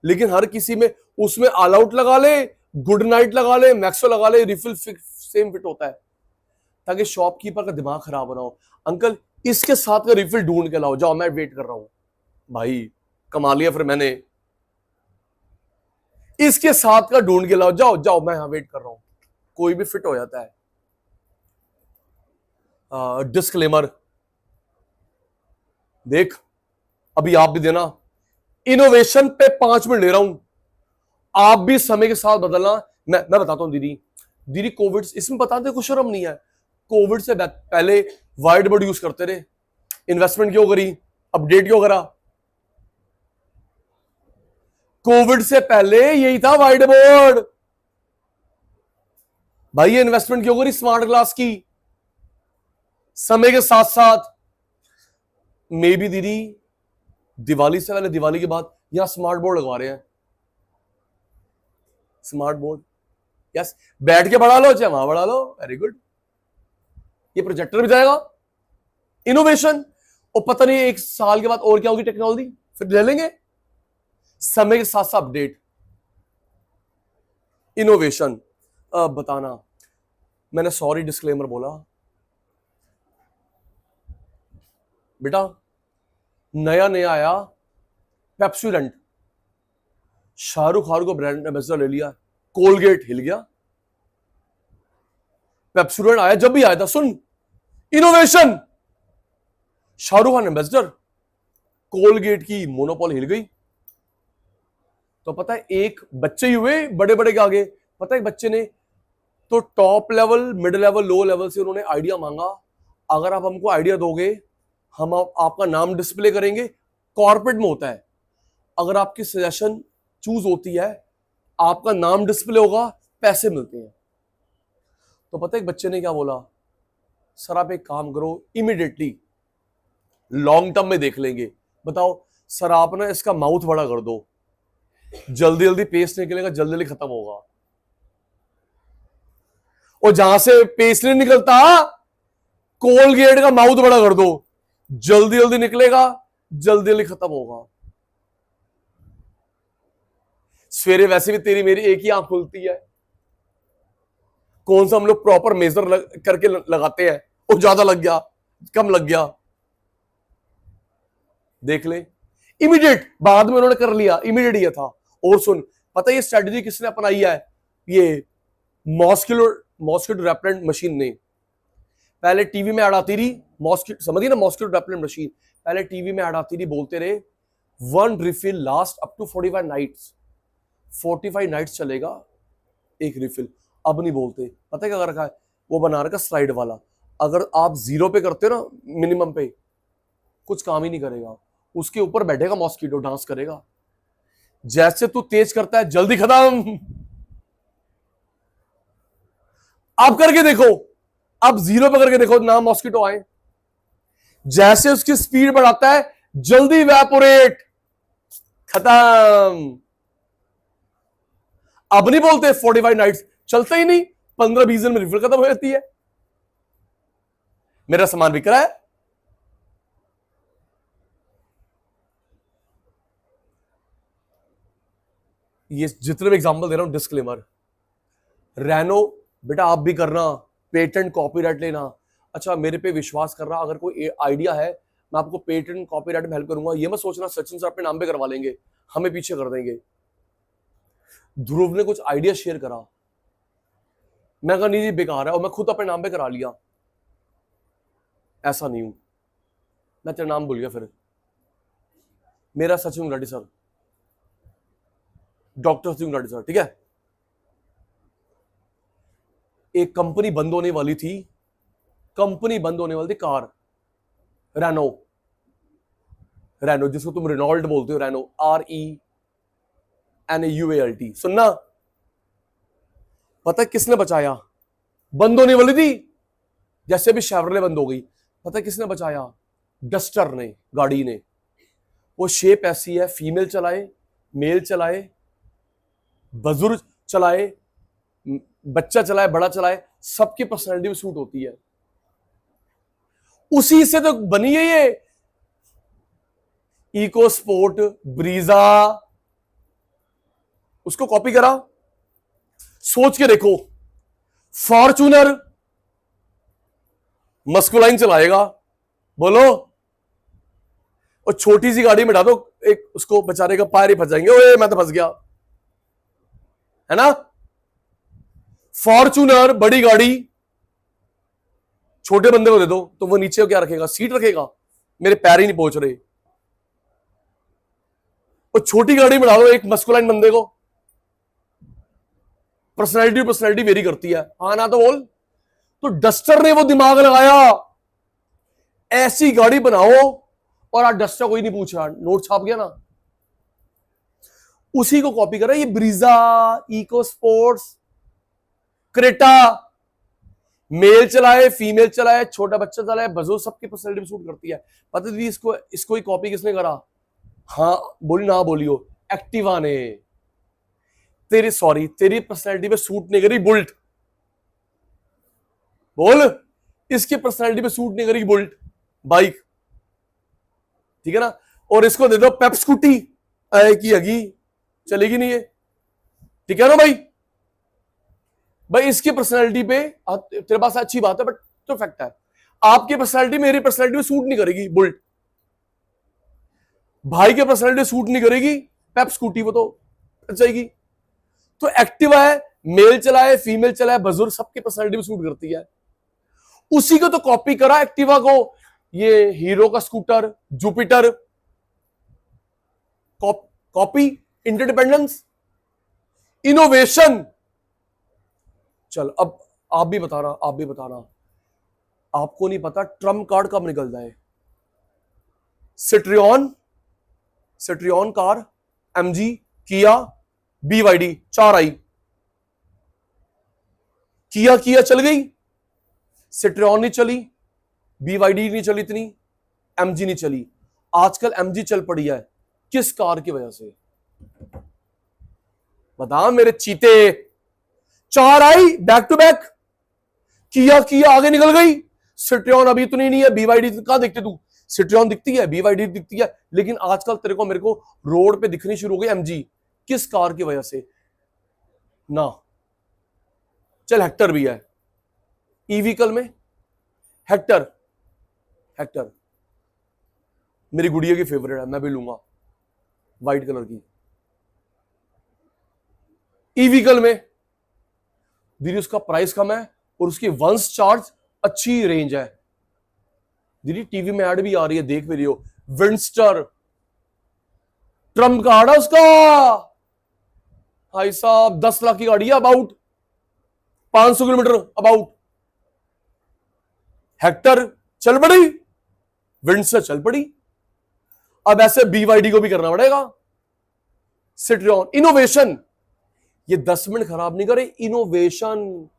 लेकिन हर किसी में उसमें ऑल आउट लगा ले, गुड नाइट लगा ले, मैक्सो लगा ले, रिफिल सेम फिट होता है, ताकि शॉपकीपर का दिमाग खराब ना हो। अंकल इसके साथ का रिफिल ढूंढ के लाओ, जाओ मैं वेट कर रहा हूं। भाई कमा लिया फिर मैंने, इसके साथ का ढूंढ के लाओ, जाओ जाओ मैं यहां वेट कर रहा हूं। कोई भी फिट हो जाता है। डिस्क्लेमर देख, अभी आप भी देना, इनोवेशन पे 5 मिनट ले रहा हूं, आप भी समय के साथ बदलना। मैं बताता हूं दीदी, दीदी कोविड इसमें बताते कुछ शर्म नहीं है, कोविड से पहले वाइट बोर्ड यूज करते रहे, इन्वेस्टमेंट क्यों करी, अपडेट क्यों करा? कोविड से पहले यही था वाइट बोर्ड। भाई ये इन्वेस्टमेंट क्यों करी स्मार्ट क्लास की, समय के साथ साथ। मे बी दीदी दिवाली से पहले, दिवाली के बाद यहां स्मार्ट बोर्ड लगवा रहे हैं, स्मार्ट बोर्ड। यस, बैठ के बढ़ा लो चाहे वहां बढ़ा लो, वेरी गुड। ये प्रोजेक्टर भी जाएगा, इनोवेशन। और पता नहीं 1 साल के बाद और क्या होगी टेक्नोलॉजी, फिर ले लेंगे। समय के साथ साथ अपडेट, इनोवेशन। अब बताना, मैंने सॉरी डिस्क्लेमर बोला बेटा। नया नया आया पेप्सोडेंट, शाहरुख खान को ब्रांड एम्बेसडर ले लिया, कोलगेट हिल गया। पेप्सोडेंट आया जब भी आया था, सुन, innovation, Shahrukh Khan ambassador, Colgate की मोनोपोल हिल गई। तो पता है एक बच्चे ही हुए बड़े बड़े के आगे। पता है एक बच्चे ने तो top level, mid level, low level से उन्होंने आइडिया मांगा, अगर आप हमको आइडिया दोगे हम आपका नाम डिस्प्ले करेंगे। कॉर्पोरेट में होता है, अगर आपकी सजेशन चूज होती है, आपका नाम डिस्प्ले होगा, पैसे मिलते हैं। तो पता है एक बच्चे ने क्या बोला, सर आप एक काम करो, इमीडिएटली लॉन्ग टर्म में देख लेंगे। बताओ सर, आप ना इसका माउथ बड़ा कर दो, जल्दी जल्दी पेस्ट निकलेगा, जल्दी जल्दी खत्म होगा। और जहां से पेस्ट नहीं निकलता, कोलगेट का माउथ बड़ा कर दो, जल्दी जल्दी निकलेगा, जल्दी जल्दी खत्म होगा। सवेरे वैसे भी तेरी मेरी एक ही आंख खुलती है, कौन सा हम लोग प्रॉपर मेजर करके लगाते हैं, और ज्यादा लग गया, कम लग गया, देख ले। इमीडिएट, बाद में उन्होंने कर लिया, इमीडिएट ये था। और सुन, पता है ये स्ट्रेटजी किसने अपनाई है? ये मॉस्किटो रेपेलेंट मशीन ने। पहले टीवी में ऐड आती रही, मॉस्किटो, समझिए ना, मॉस्किटो रेपेलेंट मशीन। पहले टीवी में ऐड आती रही, बोलते रहे 1 refill last up to 45 nights, 45 nights चलेगा एक रिफिल। अब नहीं बोलते, पता है क्या कर रखा है? वो बना रखा स्लाइड वाला, अगर आप 0 पे करते हो ना, मिनिमम पे, कुछ काम ही नहीं करेगा, उसके ऊपर बैठेगा मॉस्किटो, डांस करेगा। जैसे तू तेज करता है, जल्दी खत्म। आप करके देखो, आप 0 पे करके देखो, ना मॉस्किटो आए। जैसे उसकी स्पीड बढ़ाता है, जल्दी वैपोरेट, खत्म। अब नहीं बोलते 45 नाइट्स, चलता ही नहीं, 15-20 दिन में रिफिल खत्म हो जाती है। मेरा सामान बिक रहा है। ये जितने भी एग्जांपल दे रहा हूं, डिस्क्लेमर। रैनो बेटा आप भी करना, पेटेंट कॉपीराइट लेना। अच्छा मेरे पे विश्वास कर रहा, अगर कोई आइडिया है, मैं आपको पेटेंट कॉपीराइट में हेल्प करूंगा। ये मत सोचना सचिन सर अपने नाम पे करवा लेंगे, हमें पीछे कर देंगे। ध्रुव ने कुछ आइडिया शेयर करा, मैं कहा नहीं जी बेकार है, और मैं खुद अपने नाम पे करा लिया। ऐसा नहीं हूं मैं, तेरा नाम भूल गया फिर। मेरा Sachin Gulati sir, doctor Sachin Gulati sir, ठीक है। एक कंपनी बंद होने वाली थी, कार, रैनो, जिसको तुम रेनॉल्ट बोलते हो, रैनो, RENAUALT। सुनना, पता किसने बचाया? बंद होने वाली थी, जैसे अभी शेवरले बंद हो गई, पता किसने बचाया? डस्टर ने, गाड़ी ने। वो शेप ऐसी है, फीमेल चलाए, मेल चलाए, बुजुर्ग चलाए, बच्चा चलाए, बड़ा चलाए, सबकी पर्सनैलिटी में सूट होती है। उसी से तो बनी है ये इको स्पोर्ट ब्रीजा, उसको कॉपी करा, सोच के देखो, फॉर्च्यूनर मस्कुलाइन चलाएगा, बोलो, और छोटी सी गाड़ी में डालो एक, उसको बेचारे का पैर ही फंस जाएंगे, ओए मैं तो फंस गया, है ना। फॉर्च्यूनर बड़ी गाड़ी छोटे बंदे को दे दो तो वो नीचे क्या रखेगा, सीट रखेगा, मेरे पैर ही नहीं पहुंच रहे। और छोटी गाड़ी में डालो एक मस्कुलाइन बंदे को, पर्सनैलिटी वेरी करती है, हाँ ना, तो बोल। तो डस्टर ने वो दिमाग लगाया, ऐसी गाड़ी बनाओ, और आज डस्टर कोई नहीं पूछ रहा, नोट छाप गया ना, उसी को कॉपी करा। ये Brezza, Eco Sports, Creta, male चलाए, फीमेल चलाए, छोटा बच्चा चलाए, बजो, सबकी पर्सनैलिटी सूट करती है। पता दीदी इसको ही कॉपी किसने करा? हाँ बोली ना बोलियो, एक्टिवा ने। तेरी पर्सनैलिटी पे सूट नहीं करी बुल्ट, बोल, इसकी पर्सनैलिटी पे सूट नहीं करी बुल्ट बाइक, ठीक है ना। और इसको दे दो पेप स्कूटी, की हगी, चलेगी नहीं है, ठीक है ना भाई। इसकी पर्सनैलिटी पे तेरे पास अच्छी बात है, बट तो फैक्ट है, आपकी पर्सनैलिटी मेरी पर्सनैलिटी में सूट नहीं करेगी बुल्ट, भाई के पर्सनैलिटी सूट नहीं करेगी पेप स्कूटी, वो तो जाएगी। तो एक्टिवा है, मेल चलाए, फीमेल चलाए, बुजुर्ग, सबकी पर्सनैलिटी में सूट करती है। उसी को तो कॉपी करा एक्टिवा को, ये हीरो का scooter, Jupiter, copy, interdependence, innovation. चल अब आप भी बताना, आपको नहीं पता ट्रम्प कार्ड कब निकल जाए? सिट्रियन कार, एमजी, किया, बीवाईडी, 4 आई। किया चल गई, सिट्रियन नहीं चली, बीवाईडी नहीं चली इतनी, एमजी नहीं चली। आजकल एमजी चल पड़ी है, किस कार की वजह से? बता मेरे चीते। 4 आई बैक टू बैक, किया आगे निकल गई, सिट्रियन अभी इतनी नहीं है, बीवाईडी कहां दिखती तू? सिट्रियन दिखती है, बीवाईडी दिखती है, लेकिन आजकल तेरे को मेरे को रोड पे दिखनी शुरू हो गई एमजी। किस कार की वजह से ना? चल हेक्टर भी है, ई व्हीकल में हेक्टर मेरी गुड़िया की फेवरेट है, मैं भी लूंगा व्हाइट कलर की। ई व्हीकल में दीदी उसका प्राइस कम है और उसकी वंस चार्ज अच्छी रेंज है। दीदी टीवी में ऐड भी आ रही है, देख भी रही हो, विंडस्टर, ट्रम्प कार्ड है उसका, भाई साहब 10 लाख की गाड़ी है, अबाउट 500 किलोमीटर अबाउट। हेक्टर चल पड़ी, विंडस्टर चल पड़ी, अब ऐसे बीवाईडी को भी करना पड़ेगा। सिट्रियन, इनोवेशन, ये 10 मिनट खराब नहीं करे, innovation.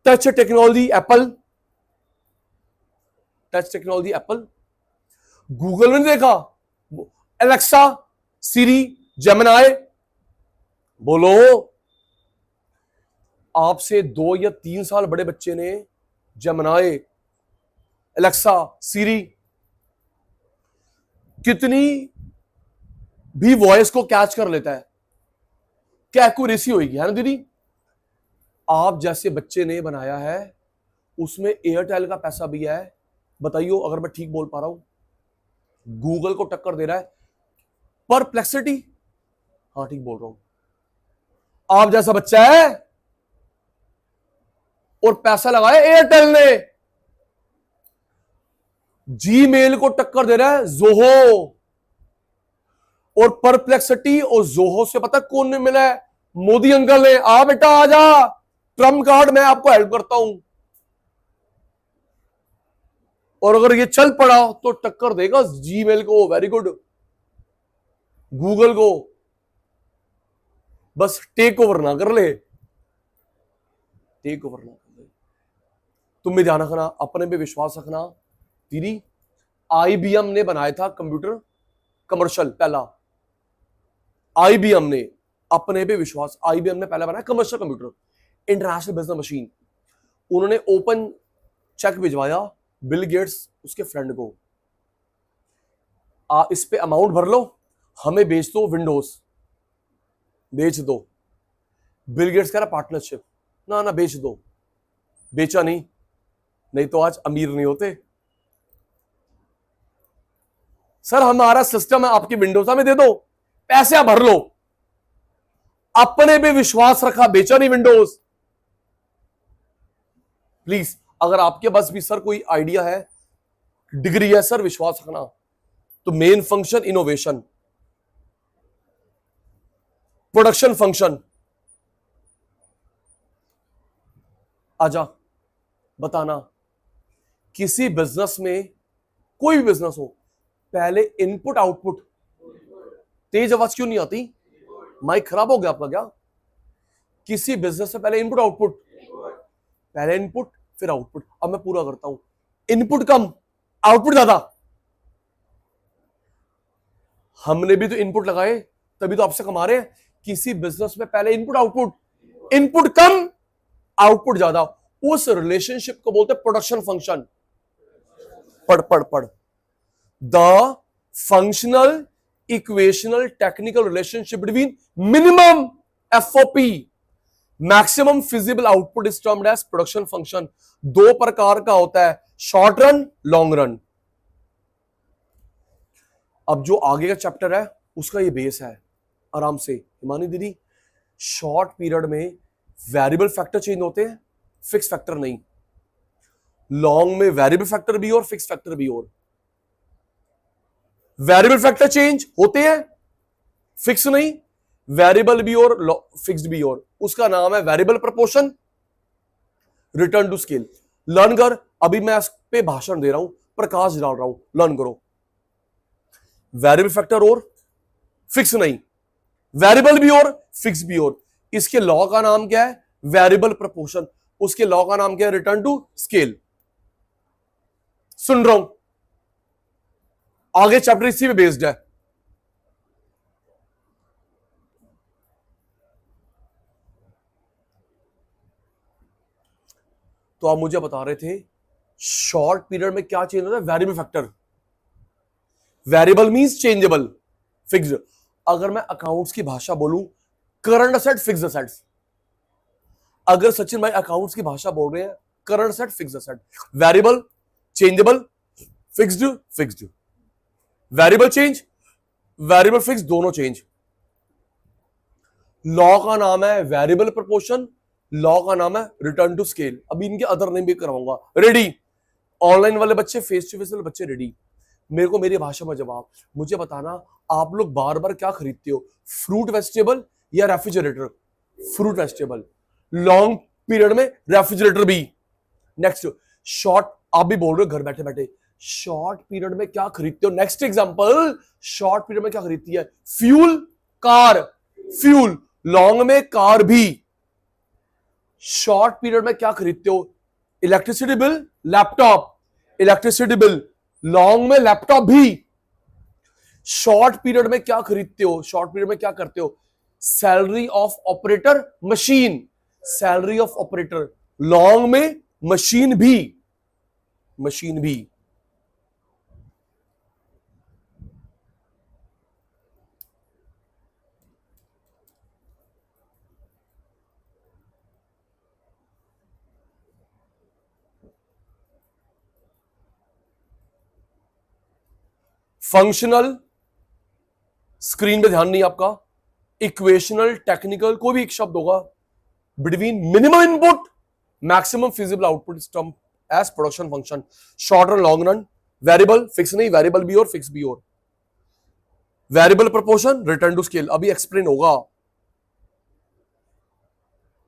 Touch technology Apple, Google में देखा, एलेक्सा, सीरी, जेमिनाई, बोलो, आपसे 2 या 3 साल बड़े बच्चे ने जेमिनाई, एलेक्सा, सीरी, कितनी भी वॉइस को कैच कर लेता है, क्या एक्यूरेसी होगी, है ना दीदी। आप जैसे बच्चे ने बनाया है, उसमें एयरटेल का पैसा भी है, बताइयो अगर मैं ठीक बोल पा रहा हूं। गूगल को टक्कर दे रहा है, परप्लेक्सिटी, हाँ ठीक बोल रहा हूं। आप जैसा बच्चा है और पैसा लगाया एयरटेल ने, जीमेल को टक्कर दे रहा है जोहो, और परप्लेक्सिटी और जोहो से पता कौन ने मिला है? मोदी अंकल ने। आ बेटा आजा, ट्रम्प कार्ड मैं आपको हेल्प करता हूं। और अगर ये चल पड़ा तो टक्कर देगा जीमेल को, वेरी गुड, गूगल को, बस टेक ओवर ना कर ले, तुम भी ध्यान रखना, अपने पे विश्वास रखना। दीदी आईबीएम ने बनाया था कंप्यूटर कमर्शियल, पहला आईबीएम ने, अपने पे विश्वास, आईबीएम ने पहला बनाया commercial computer, international business machine. उन्होंने ओपन चेक भिजवाया बिल गेट्स उसके फ्रेंड को, इस पे अमाउंट भर लो, हमें बेच दो विंडोज। बेच दो। बिल गेट्स कह रहा पार्टनरशिप, ना ना बेच दो। बेचा नहीं, नहीं तो आज अमीर नहीं होते। सर हमारा सिस्टम है, आपकी विंडोज हमें दे दो, पैसे भर लो। अपने पे विश्वास रखा, बेचा नहीं विंडोज। प्लीज, अगर आपके पास भी सर कोई आइडिया है, डिग्री है सर, विश्वास रखना। तो main function innovation, production function. आजा बताना, किसी बिजनेस में, कोई भी बिजनेस हो, पहले इनपुट आउटपुट। तेज आवाज क्यों नहीं आती? माइक खराब हो गया आपका क्या? किसी बिजनेस में पहले इनपुट आउटपुट, पहले इनपुट फिर आउटपुट। अब मैं पूरा करता हूं, इनपुट कम आउटपुट ज्यादा। हमने भी तो इनपुट लगाए, तभी तो आपसे कमा रहे हैं। किसी बिजनेस में पहले इनपुट आउटपुट, इनपुट कम आउटपुट ज्यादा, उस रिलेशनशिप को बोलते हैं प्रोडक्शन फंक्शन। पढ़ पढ़ पढ़। The functional equational technical relationship between minimum FOP maximum feasible output is termed as production function. दो प्रकार का होता है, शॉर्ट रन, लॉन्ग रन। अब जो आगे का चैप्टर है उसका ये बेस है। आराम से हिमानी दीदी, शॉर्ट पीरियड में वेरिएबल फैक्टर चेंज होते हैं, फिक्स फैक्टर नहीं। लॉन्ग में वेरिएबल फैक्टर भी और फिक्स फैक्टर भी और। वेरिएबल फैक्टर चेंज होते हैं, फिक्स नहीं। वेरिएबल भी और फिक्स्ड भी और, उसका नाम है variable proportion, return to scale. Learn कर, अभी मैं इस पे भाषण दे रहा हूं, प्रकाश डाल रहा हूं, लर्न करो। वेरिएबल फैक्टर और फिक्स नहीं, वेरिएबल भी और फिक्स भी और। इसके लॉ का नाम क्या है? Variable proportion. उसके लॉ का नाम क्या है? Return to scale. सुन रहा हूं, आगे चैप्टर इसी पे बेस्ड है। तो आप मुझे बता रहे थे शॉर्ट पीरियड में क्या चेंज होता है? Variable factor. Variable means changeable, fixed. अगर मैं अकाउंट्स की भाषा बोलूं, करंट असेट, फिक्स्ड असेट्स। अगर सचिन भाई अकाउंट्स की भाषा बोल रहे हैं, current asset, fixed asset. Variable, changeable, fixed, fixed. Variable change, variable fix, दोनों चेंज। लॉ का नाम है वेरिएबल प्रपोर्शन, लॉ का नाम है रिटर्न टू स्केल। अभी इनके अदर नेम भी कराऊंगा। रेडी? ऑनलाइन वाले बच्चे, फेस टू फेस वाले बच्चे रेडी? मेरे को मेरी भाषा में जवाब। मुझे बताना, आप लोग बार बार क्या खरीदते हो, फ्रूट वेजिटेबल या refrigerator? Fruit vegetable. Long period में रेफ्रिजरेटर भी। नेक्स्ट, शॉर्ट, आप भी बोल रहे हो घर बैठे बैठे, शॉर्ट पीरियड में क्या खरीदते हो? नेक्स्ट एग्जांपल, शॉर्ट पीरियड में क्या खरीदती है? Fuel, car. फ्यूल, लॉन्ग में कार भी। शॉर्ट पीरियड में क्या खरीदते हो? Electricity bill, laptop. Electricity bill, long में लैपटॉप भी। शॉर्ट पीरियड में क्या खरीदते हो? शॉर्ट पीरियड में क्या करते हो? Salary of operator, machine. Salary of operator, long में मशीन भी। मशीन भी। फंक्शनल, स्क्रीन पे ध्यान नहीं आपका। इक्वेशनल, टेक्निकल, कोई भी एक शब्द होगा, between minimum input maximum feasible output is termed as production function. Short run, long run. Variable, fix नहीं, वेरिएबल भी और फिक्स भी और। Variable proportion, return to scale. अभी एक्सप्लेन होगा।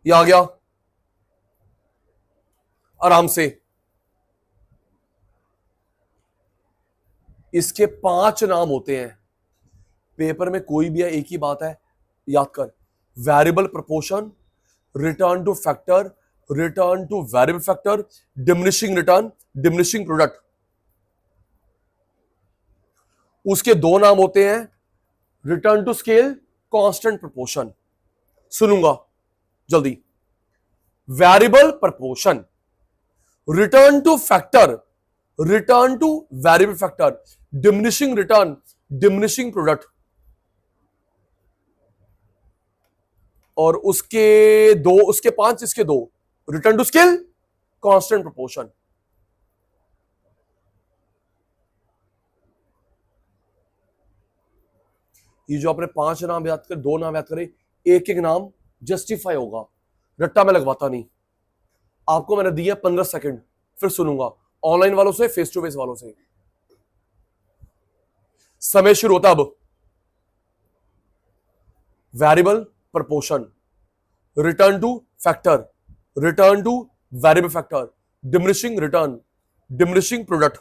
ये आ गया आराम से। इसके 5 नाम होते हैं, पेपर में कोई भी है, एक ही बात है, याद कर। Variable proportion, return to factor, return to variable factor, diminishing return, diminishing product. उसके 2 नाम होते हैं, return to scale, constant proportion. सुनूंगा जल्दी। Variable proportion, return to factor, return to variable factor, diminishing return, diminishing product. और उसके 2, उसके 5, इसके 2, return to scale, constant proportion. ये जो आपने 5 नाम याद कर, 2 नाम याद करे, एक एक नाम जस्टिफाई होगा, रट्टा में लगवाता नहीं। आपको मैंने दिया 15 सेकंड, फिर सुनूंगा ऑनलाइन वालों से, फेस टू फेस वालों से। समय शुरू होता अब। Variable proportion, return to factor, return to variable factor, diminishing return, diminishing product,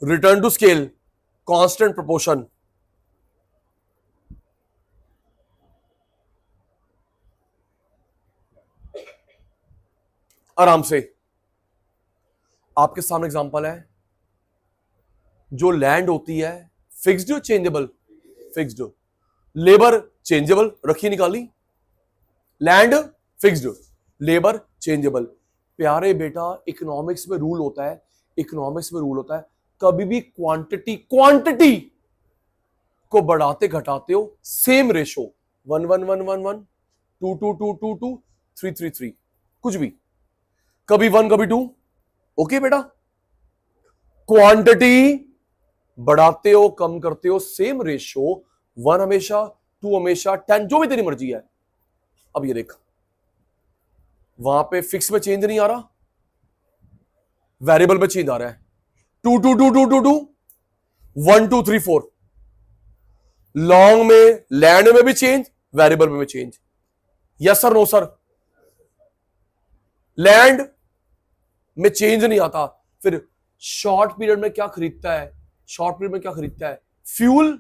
return to scale, constant proportion. आराम से। आपके सामने एग्जांपल है, जो लैंड होती है fixed changeable, fixed, labour changeable, रखी निकाली, लैंड फिक्स्ड, लेबर चेंजेबल। प्यारे बेटा, इकोनॉमिक्स में रूल होता है, इकोनॉमिक्स में रूल होता है, कभी भी क्वांटिटी को बढ़ाते घटाते हो सेम रेशो, 1 1 1 1 1, 2 2 2 2 2, 3 3 3, कुछ भी, कभी 1 कभी 2। ओके बेटा, क्वांटिटी बढ़ाते हो कम करते हो सेम रेशो, 1 हमेशा, 2 हमेशा, 10, जो भी तेरी मर्जी है। अब ये देख, वहां पे फिक्स में चेंज नहीं आ रहा, वेरिएबल में चेंज आ रहा है, 2 2 2 2 2 2, 1 2 3 4। लॉन्ग में, लैंड में भी चेंज, वेरिएबल में भी change. Yes sir, no sir? Land में चेंज नहीं आता। फिर शॉर्ट पीरियड में क्या खरीदता है, शॉर्ट पीरियड में क्या खरीदता है? Fuel,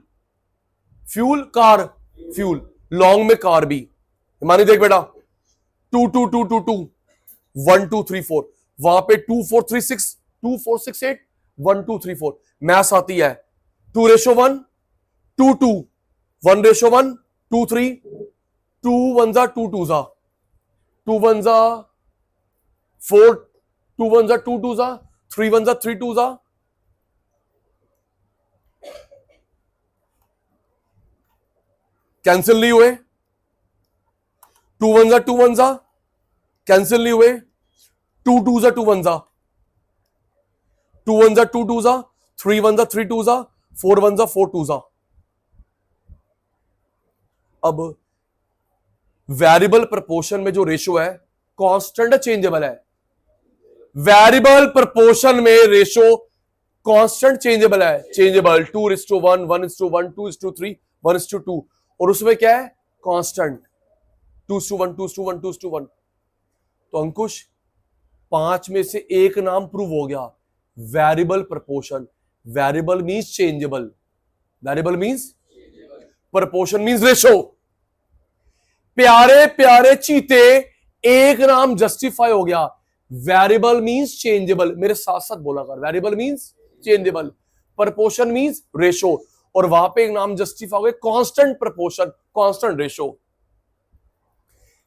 fuel, car, fuel. Long में कार भी। मानी देख बेटा, 2 2 2 2 2, 1 2 3 4, वहां पे 2 4 3 6, 2 4 6 8, 1 2 3 4। मैथ्स आती है, 2:1, 2 2, 1:1, 2 3, 2 1 2 2, 2 1 4, 2 1 2 2, 3 1 3 2, कैंसिल नहीं हुए, 2 1 कैंसिल नहीं हुए, 2 2 2 1, 2 1 2 2, 3 1 3 2, 4 1 4 2। अब वेरिएबल प्रपोर्शन में जो रेशो है कांस्टेंट चेंजेबल है, वेरिएबल प्रपोर्शन में रेशो कांस्टेंट चेंजेबल है, चेंजेबल 2:1, 1:1, 2:3, 1:2, और उसमें क्या है? कांस्टेंट 2:1, 2:1, 2:1। तो अंकुश, 5 में से एक नाम प्रूव हो गया, variable proportion. Variable means changeable, variable means, proportion means ratio. प्यारे प्यारे चीते, एक नाम जस्टिफाई हो गया, वेरिएबल मींस चेंजेबल। मेरे साथ साथ बोला कर, variable means changeable, proportion means ratio, और वहां पे एक नाम जस्टिफाई हो गया, constant proportion, constant ratio.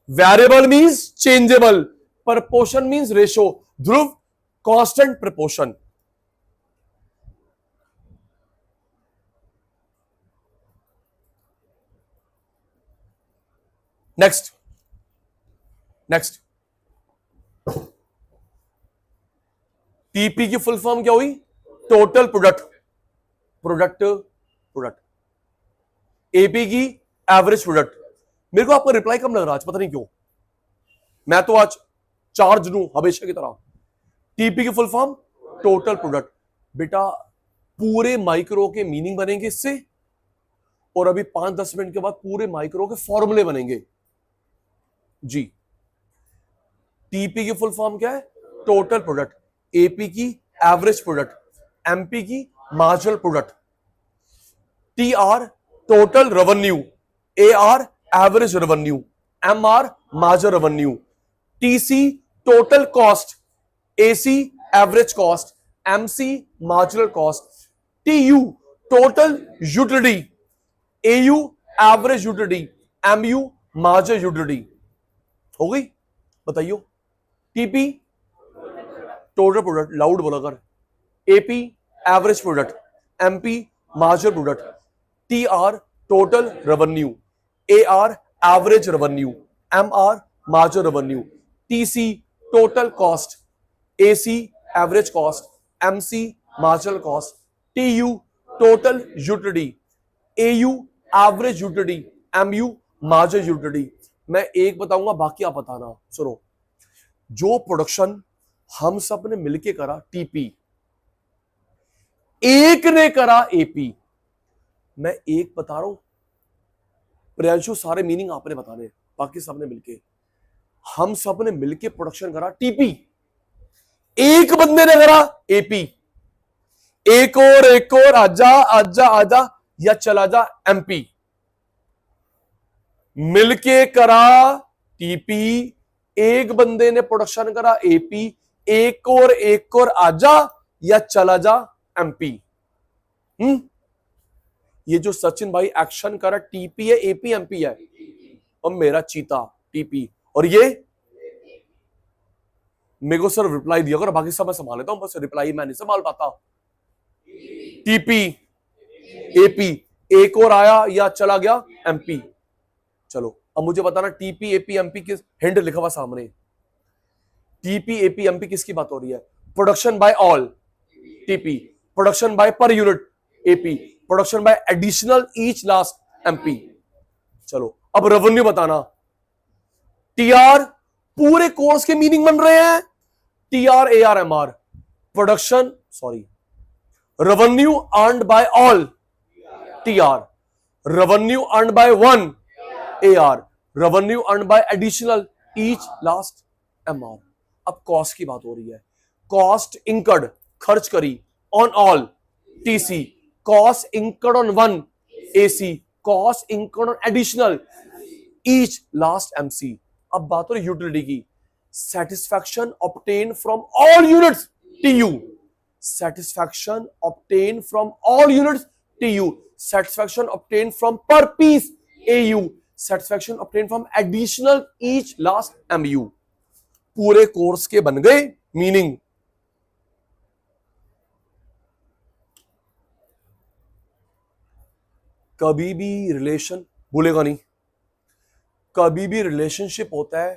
Variable means changeable, proportion means ratio, Dhruv constant proportion. Next, next, TP की फुल फॉर्म क्या हुई? Total product, product, product. AP की एवरेज प्रोडक्ट। मेरे को आपका रिप्लाई कम लग रहा है आज, पता नहीं क्यों, मैं तो आज चार्ज लूं हमेशा की तरह। टीपी की फुल फॉर्म टोटल प्रोडक्ट। बेटा, पूरे माइक्रो के मीनिंग बनेंगे इससे, और अभी 5-10 मिनट के बाद पूरे माइक्रो के फॉर्मूले बनेंगे जी। टीपी की फुल फॉर्म क्या है? Total product. एपी की एवरेज प्रोडक्ट, एमपी की marginal product, TR total revenue, AR average revenue, MR marginal revenue, TC total cost, AC average cost, MC marginal cost, TU total utility, AU average utility, MU marginal utility. हो गई? बताइयो। TP total product, loud बोला कर। AP average product, MP marginal product, TR total revenue, AR average revenue, MR marginal revenue, TC total cost, AC average cost, MC marginal cost, TU total utility, AU average utility, MU marginal utility. मैं एक बताऊंगा, बाकी आप बताना। सुनो, जो production हम सब ने मिलके करा टीपी, एक ने करा एपी। मैं एक बता रहा हूं, प्रियांशु सारे मीनिंग आपने बताने, बाकी सबने मिलके, हम सब ने मिलके प्रोडक्शन करा टीपी, एक बंदे ने करा एपी। एक और आजा आजा आजा या चला जा एमपी। मिलके करा टीपी, एक बंदे ने प्रोडक्शन करा एपी, एक और आजा या चला जा एमपी। ये जो सचिन भाई एक्शन करा टीपी है, एपी एमपी है, और मेरा चीता टीपी, और ये मेरे को सिर्फ रिप्लाई दिया करो, बाकी सब मैं संभाल लेता हूं, बस रिप्लाई मैं नहीं संभाल पाता। टीपी एपी, एक और आया या चला गया एमपी। चलो अब मुझे बताना, टीपी एपी एमपी किस, हिंट लिखा हुआ सामने, टीपी एपी एमपी किसकी बात हो रही है? Production by all TP, production by per unit AP, production by additional each last MP. चलो अब रेवेन्यू बताना, टीआर पूरे कोर्स के मीनिंग बन रहे हैं, TR AR MR, production sorry revenue earned by all TR, revenue earned by one AR, revenue earned by additional each last MR. अब cost की बात हो रही है, कॉस्ट इंकर्ड खर्च करी on all TC, cost incurred on one AC, cost incurred on additional each last MC. अब बात हो रही यूटिलिटी की, satisfaction obtain from all units TU, satisfaction obtain from all units TU, satisfaction obtain from per piece AU, satisfaction obtain from additional each last MU. पूरे course के बन गए meaning. कभी भी रिलेशन भूलेगा नहीं, कभी भी रिलेशनशिप होता है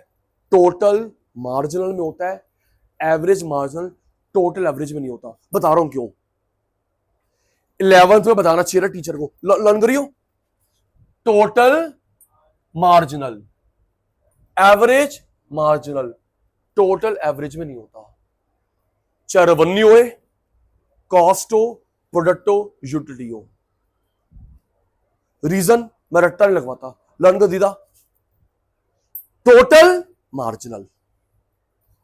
टोटल मार्जिनल में होता है, एवरेज मार्जिनल टोटल एवरेज में नहीं होता। बता रहा हूं क्यों, 11th में बताना चाहिए ना टीचर को, लर्न करियो। Total marginal, average marginal total average में नहीं होता, चाहे रेवेन्यू हो, कॉस्ट हो, प्रोडक्ट हो, यूटिलिटी हो। रीजन मैं रट्टा नहीं लगवाता, लर्न कर दीदा। Total marginal,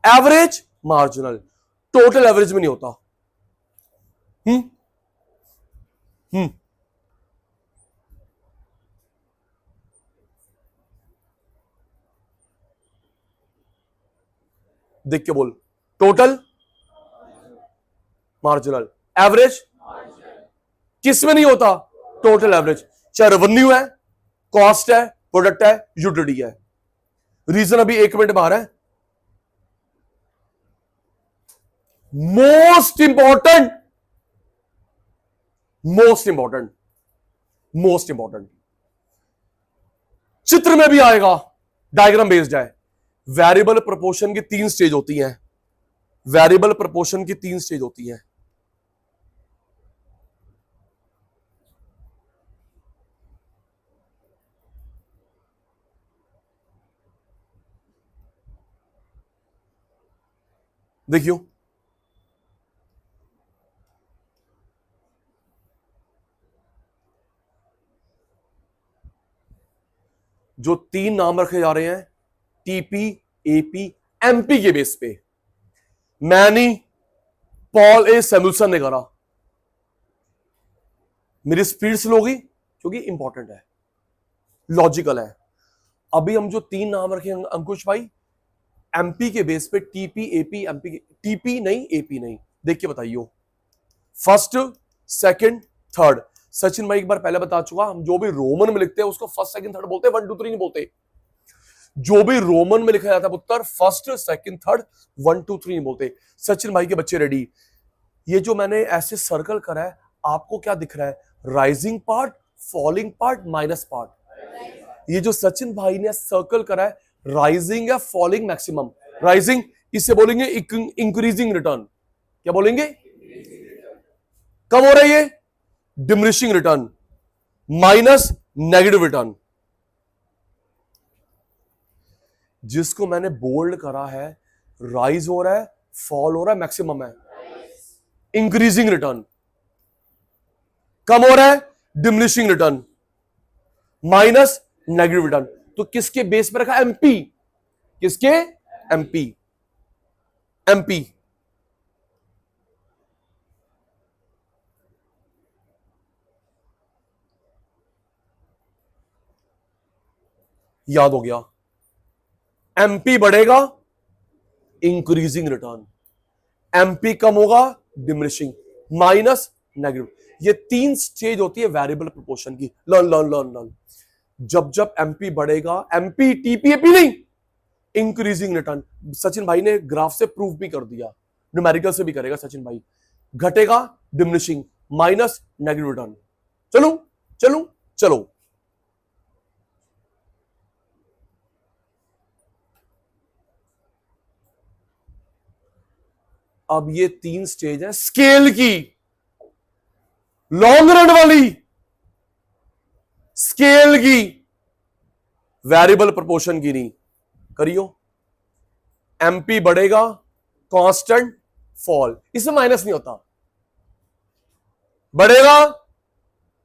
average marginal total average में नहीं होता। देख के बोल, टोटल मार्जिनल, एवरेज किस में नहीं होता? टोटल एवरेज, चाहे रेवेन्यू है, कॉस्ट है, प्रोडक्ट है, यूटिलिटी है। रीजन अभी 1 मिनट बाहर है। Most important, most important, most important, चित्र में भी आएगा, डायग्राम बेस्ड है। वेरिएबल प्रोपोर्शन की 3 स्टेज होती हैं, वेरिएबल प्रोपोर्शन की 3 स्टेज होती हैं। देखियो, जो 3 नाम रखे जा रहे हैं टीपी एपी एमपी के बेस पे, मैनी पॉल ए सैमुअल्सन ने करा। मेरी स्पीड स्लो होगी क्योंकि इंपॉर्टेंट है, लॉजिकल है। अभी हम जो 3 नाम रखे अंकुश भाई, एमपी के बेस पे, टीपी एपी एमपी, टीपी नहीं एपी नहीं, देख के बताइयो। First, second, third. सचिन भाई एक बार पहले बता चुका, हम जो भी रोमन में लिखते हैं उसको फर्स्ट सेकंड थर्ड बोलते हैं, 1 2 3 नहीं बोलते। जो भी रोमन में लिखा जाता है उत्तर, फर्स्ट सेकंड थर्ड, 1 2 3 नहीं बोलते। सचिन भाई के बच्चे रेडी। ये जो मैंने ऐसे सर्कल करा है, आपको क्या दिख रहा है? Rising part, falling part, minus part. ये जो सचिन भाई ने सर्कल करा है, राइजिंग या फॉलिंग मैक्सिमम। राइजिंग, इसे बोलेंगे इंक्रीजिंग रिटर्न। क्या बोलेंगे? कब हो रहा है ये? Diminishing return, minus negative return. जिसको मैंने बोल्ड करा है, राइज हो रहा है, फॉल हो रहा है, मैक्सिमम है, इंक्रीजिंग रिटर्न। कम हो रहा है, diminishing return, minus negative return. तो किसके बेस पे रखा? एमपी। किसके? एमपी। एमपी। याद हो गया? एमपी बढ़ेगा, इंक्रीजिंग रिटर्न, एमपी कम होगा, डिमिनिशिंग, माइनस नेगेटिव। ये 3 स्टेज होती है वेरिएबल प्रोपोर्शन की। Learn learn learn learn. जब जब एमपी बढ़ेगा, एमपी टीपीएपी नहीं, इंक्रीजिंग रिटर्न। सचिन भाई ने ग्राफ से प्रूफ भी कर दिया, न्यूमेरिकल से भी करेगा सचिन भाई। घटेगा, डिमिनिशिंग, माइनस नेगेटिव रिटर्न। चलो चलो चलो। अब ये 3 स्टेज है स्केल की, लॉन्ग रन वाली स्केल की, वेरिएबल प्रोपोर्शन की नहीं। करियो। एमपी बढ़ेगा, कांस्टेंट फॉल, इसमें माइनस नहीं होता। बढ़ेगा,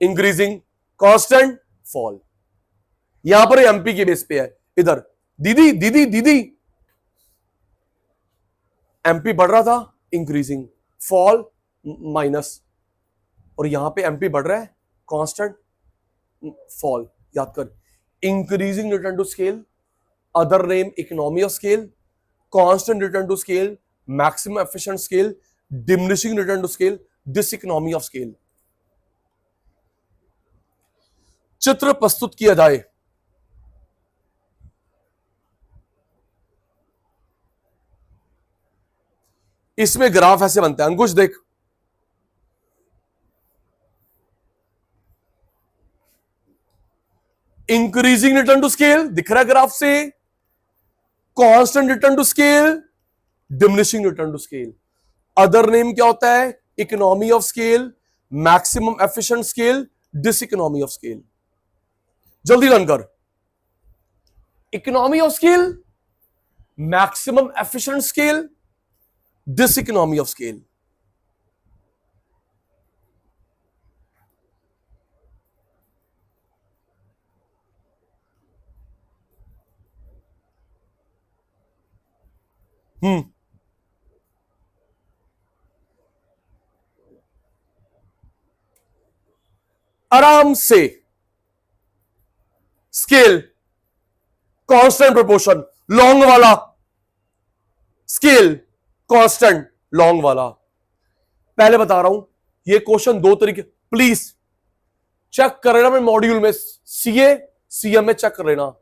इंक्रीजिंग, कांस्टेंट फॉल। यहां पर एमपी के बेस पे है। इधर दीदी दीदी दीदी, एमपी बढ़ रहा था, इंक्रीजिंग, फॉल, माइनस। और यहां पे एमपी बढ़ रहा है, कांस्टेंट फॉल। याद कर, increasing return to scale, other name economy of scale, constant return to scale, maximum efficient scale, diminishing return to scale, diseconomy of scale. चित्र प्रस्तुत किया जाए। इसमें ग्राफ ऐसे बनता है, अंकुश देख, इंक्रीजिंग रिटर्न टू स्केल दिख रहा है ग्राफ से, constant return to scale, diminishing return to scale. Other name क्या होता है? Economy of scale, maximum efficient scale, diseconomy of scale. जल्दी रन कर। Economy of scale, maximum efficient scale, diseconomy of scale. आराम से स्केल, कांस्टेंट प्रोपोर्शन, लॉन्ग वाला scale, constant long वाला। पहले बता रहा हूं, ये क्वेश्चन 2 तरीके, प्लीज चेक कर लेना। मैं मॉड्यूल में सीए सीएम में चेक कर लेना।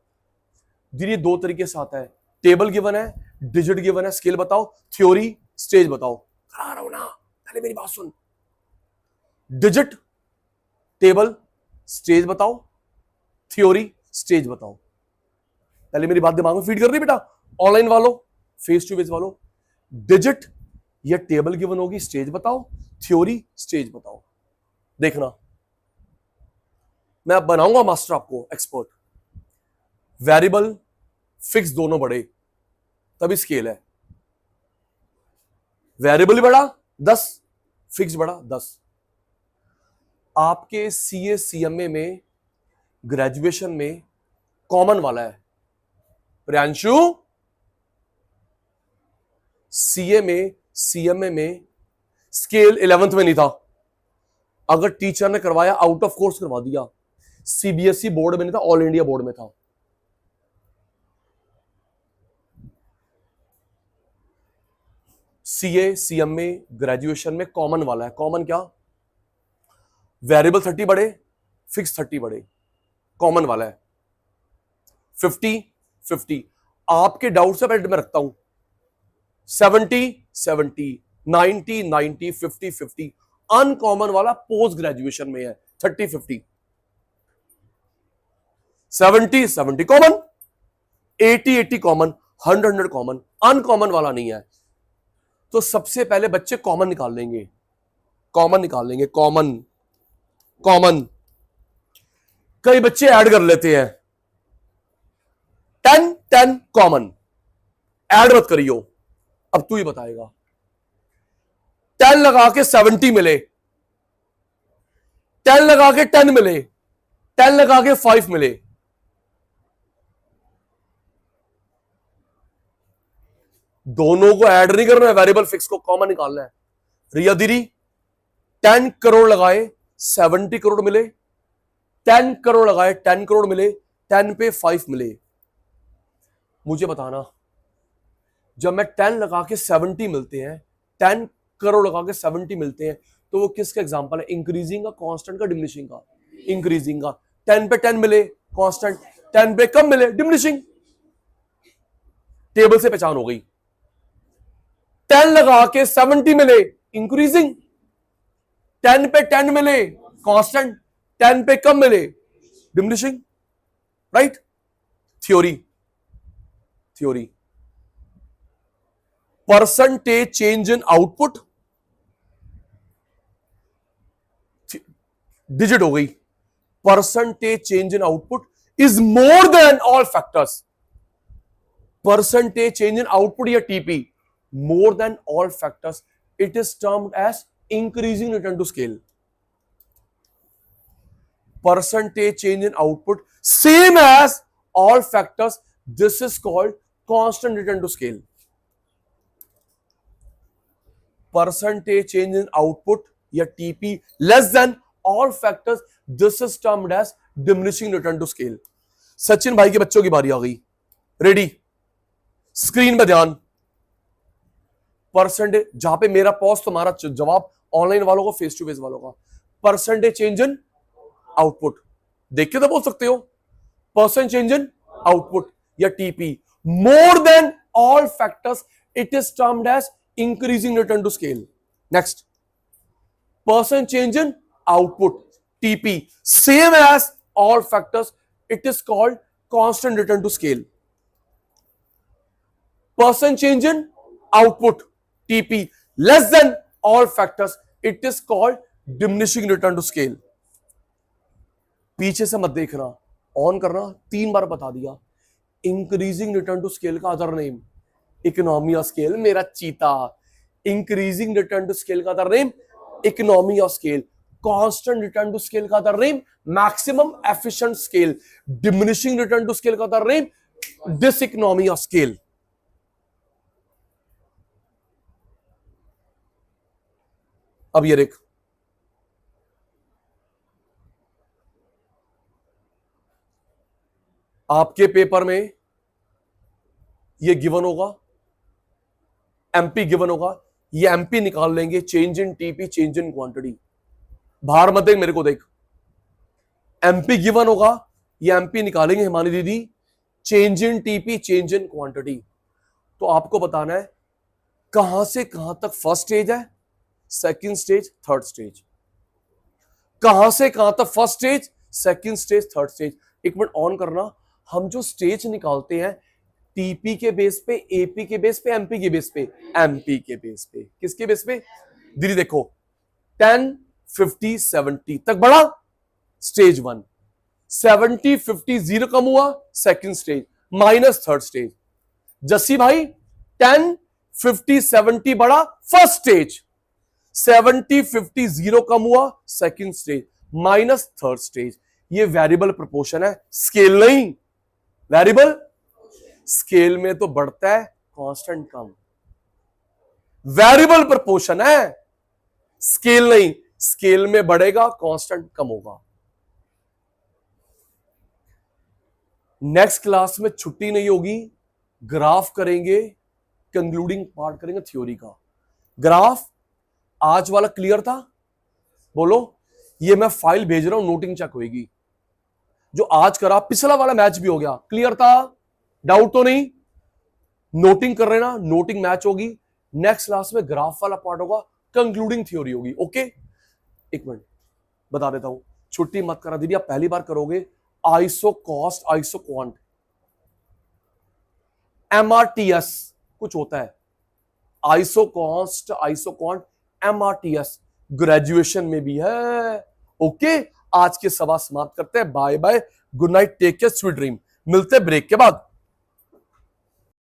ये 2 तरीके से आता है। टेबल गिवन है, डिजिट गिवन है, स्केल बताओ, थ्योरी, स्टेज बताओ। करा रहा हूं ना, पहले मेरी बात सुन। डिजिट, टेबल, स्टेज बताओ, थ्योरी, स्टेज बताओ। पहले मेरी बात दिमाग में फीड कर रही बेटा। ऑनलाइन वालों, फेस टू फेस वालों, डिजिट या टेबल गिवन होगी, स्टेज बताओ, थ्योरी, स्टेज बताओ। देखना, मैं अब बनाऊंगा मास्टर आपको एक्सपर्ट। वेरिएबल फिक्स दोनों बढ़े तभी स्केल है। वेरिएबल बढ़ा 10, फिक्स बढ़ा 10। आपके सीए सीएमए में ग्रेजुएशन में कॉमन वाला है। प्रियांशु, सीए में सीएमए में स्केल 11th में नहीं था। अगर टीचर ने करवाया, आउट ऑफ कोर्स करवा दिया। सीबीएसई बोर्ड में नहीं था, ऑल इंडिया बोर्ड में था। सीए सीएमए ग्रेजुएशन में कॉमन वाला है। कॉमन क्या? वेरिएबल 30 बढ़े, फिक्स 30 बढ़े, कॉमन वाला है। 50 50। आपके डाउट से मैं रखता हूं 70 70, 90 90, 50 50। अनकॉमन वाला पोस्ट ग्रेजुएशन में है 30 50 70 70 कॉमन, 80 80 कॉमन, 100 100 कॉमन, अनकॉमन वाला नहीं है। तो सबसे पहले बच्चे कॉमन निकाल लेंगे, कॉमन निकाल लेंगे, कॉमन कॉमन। कई बच्चे ऐड कर लेते हैं 10 10 कॉमन, ऐड मत करियो, अब तू ही बताएगा। 10 लगा के 70 मिले, 10 लगा के 10 मिले, 10 लगा के 5 मिले। दोनों को ऐड नहीं करना है, वेरिएबल फिक्स को कॉमन निकालना है। रिया दीदी 10 करोड़ लगाए 70 करोड़ मिले, 10 करोड़ लगाए 10 करोड़ मिले, 10 पे 5 मिले। मुझे बताना, जब मैं 10 लगा के 70 मिलते हैं, 10 करोड़ लगा के 70 मिलते हैं, तो वो किसका एग्जांपल है? इंक्रीजिंग का, कांस्टेंट का, डिमिनिशिंग का? इंक्रीजिंग का। 10 पे 10 मिले कांस्टेंट, 10 पे कम मिले डिमिनिशिंग। टेबल से पहचान हो गई। 10 लगा के 70 मिले इंक्रीजिंग, 10 पे 10 मिले कांस्टेंट, 10 पे कम मिले diminishing. Right? Theory theory percentage change in output, digit हो गई। Percentage change in output is more than all factors. Percentage change in output या TP more than all factors, it is termed as increasing return to scale. Percentage change in output same as all factors, this is called constant return to scale. Percentage change in output या TP less than all factors, this is termed as diminishing return to scale. Sachin भाई के बच्चों की बारी आ गई। Ready? Screen पे ध्यान। Percentage, जहां पे मेरा पॉज तुम्हारा जवाब, ऑनलाइन वालों को, फेस टू फेस वालों का। परसेंटेज चेंज इन आउटपुट देख के तो बोल सकते हो। परसेंट चेंज इन आउटपुट या TP more than all factors, it is termed as increasing return to scale. Next, percent change in output TP same as all factors, it is called constant return to scale. Percent change in output TP less than all factors, it is called diminishing return to scale. पीछे से मत देखना, on करना, 3 बार बता दिया। Increasing return to scale का other name economy of scale, मेरा चीता। इंक्रीजिंग रिटर्न टू स्केल का other name economy of scale. Constant return to scale का other name maximum efficient scale. Diminishing return to scale का other name diseconomy of scale. अब ये देख, आपके paper में ये गिवन होगा, एमपी गिवन होगा, ये एमपी निकाल लेंगे, change in TP, change in quantity. बाहर मत देख, मेरे को देख। एमपी गिवन होगा, ये एमपी निकालेंगे हिमानी दीदी, change in TP, change in quantity. तो आपको बताना है कहां से कहां तक फर्स्ट स्टेज है, सेकंड स्टेज, थर्ड स्टेज। कहां से कहां तक first stage, second stage, third stage. एक मिनट ऑन करना। हम जो स्टेज निकालते हैं टीपी के बेस पे, एपी के बेस पे, एमपी के बेस पे, एमपी के बेस पे, किसके बेस पे दीदी? देखो 10 50 70 तक बढ़ा, स्टेज 1। 70 50 0 कम हुआ, second stage, minus third stage. Jassi भाई 10 50 70 बढ़ा, फर्स्ट स्टेज। 70 50 0 कम हुआ, second stage, minus third stage. ये वेरिएबल प्रोपोर्शन है, स्केल नहीं। वेरिएबल स्केल में तो बढ़ता है, कांस्टेंट कम। वेरिएबल प्रोपोर्शन है, स्केल नहीं। स्केल में बढ़ेगा, कांस्टेंट कम होगा। नेक्स्ट क्लास में छुट्टी नहीं होगी, ग्राफ करेंगे, कंक्लूडिंग पार्ट करेंगे थ्योरी का। ग्राफ आज वाला क्लियर था? बोलो। ये मैं फाइल भेज रहा हूं, नोटिंग चेक होगी। जो आज करा, पिछला वाला मैच भी हो गया, क्लियर था? डाउट तो नहीं? नोटिंग कर रहे ना, नोटिंग मैच होगी। नेक्स्ट क्लास में ग्राफ वाला पार्ट होगा, कंक्लूडिंग थ्योरी होगी। ओके, एक मिनट बता देता हूं, छुट्टी मत करा दीदी, आप पहली बार करोगे। Iso cost, iso quant, MRTS कुछ होता है, iso cost, iso quant, MRTS graduation में भी है। ओके, आज के सभा समाप्त करते हैं। Bye bye, good night, take care, sweet dream. मिलते हैं ब्रेक के बाद।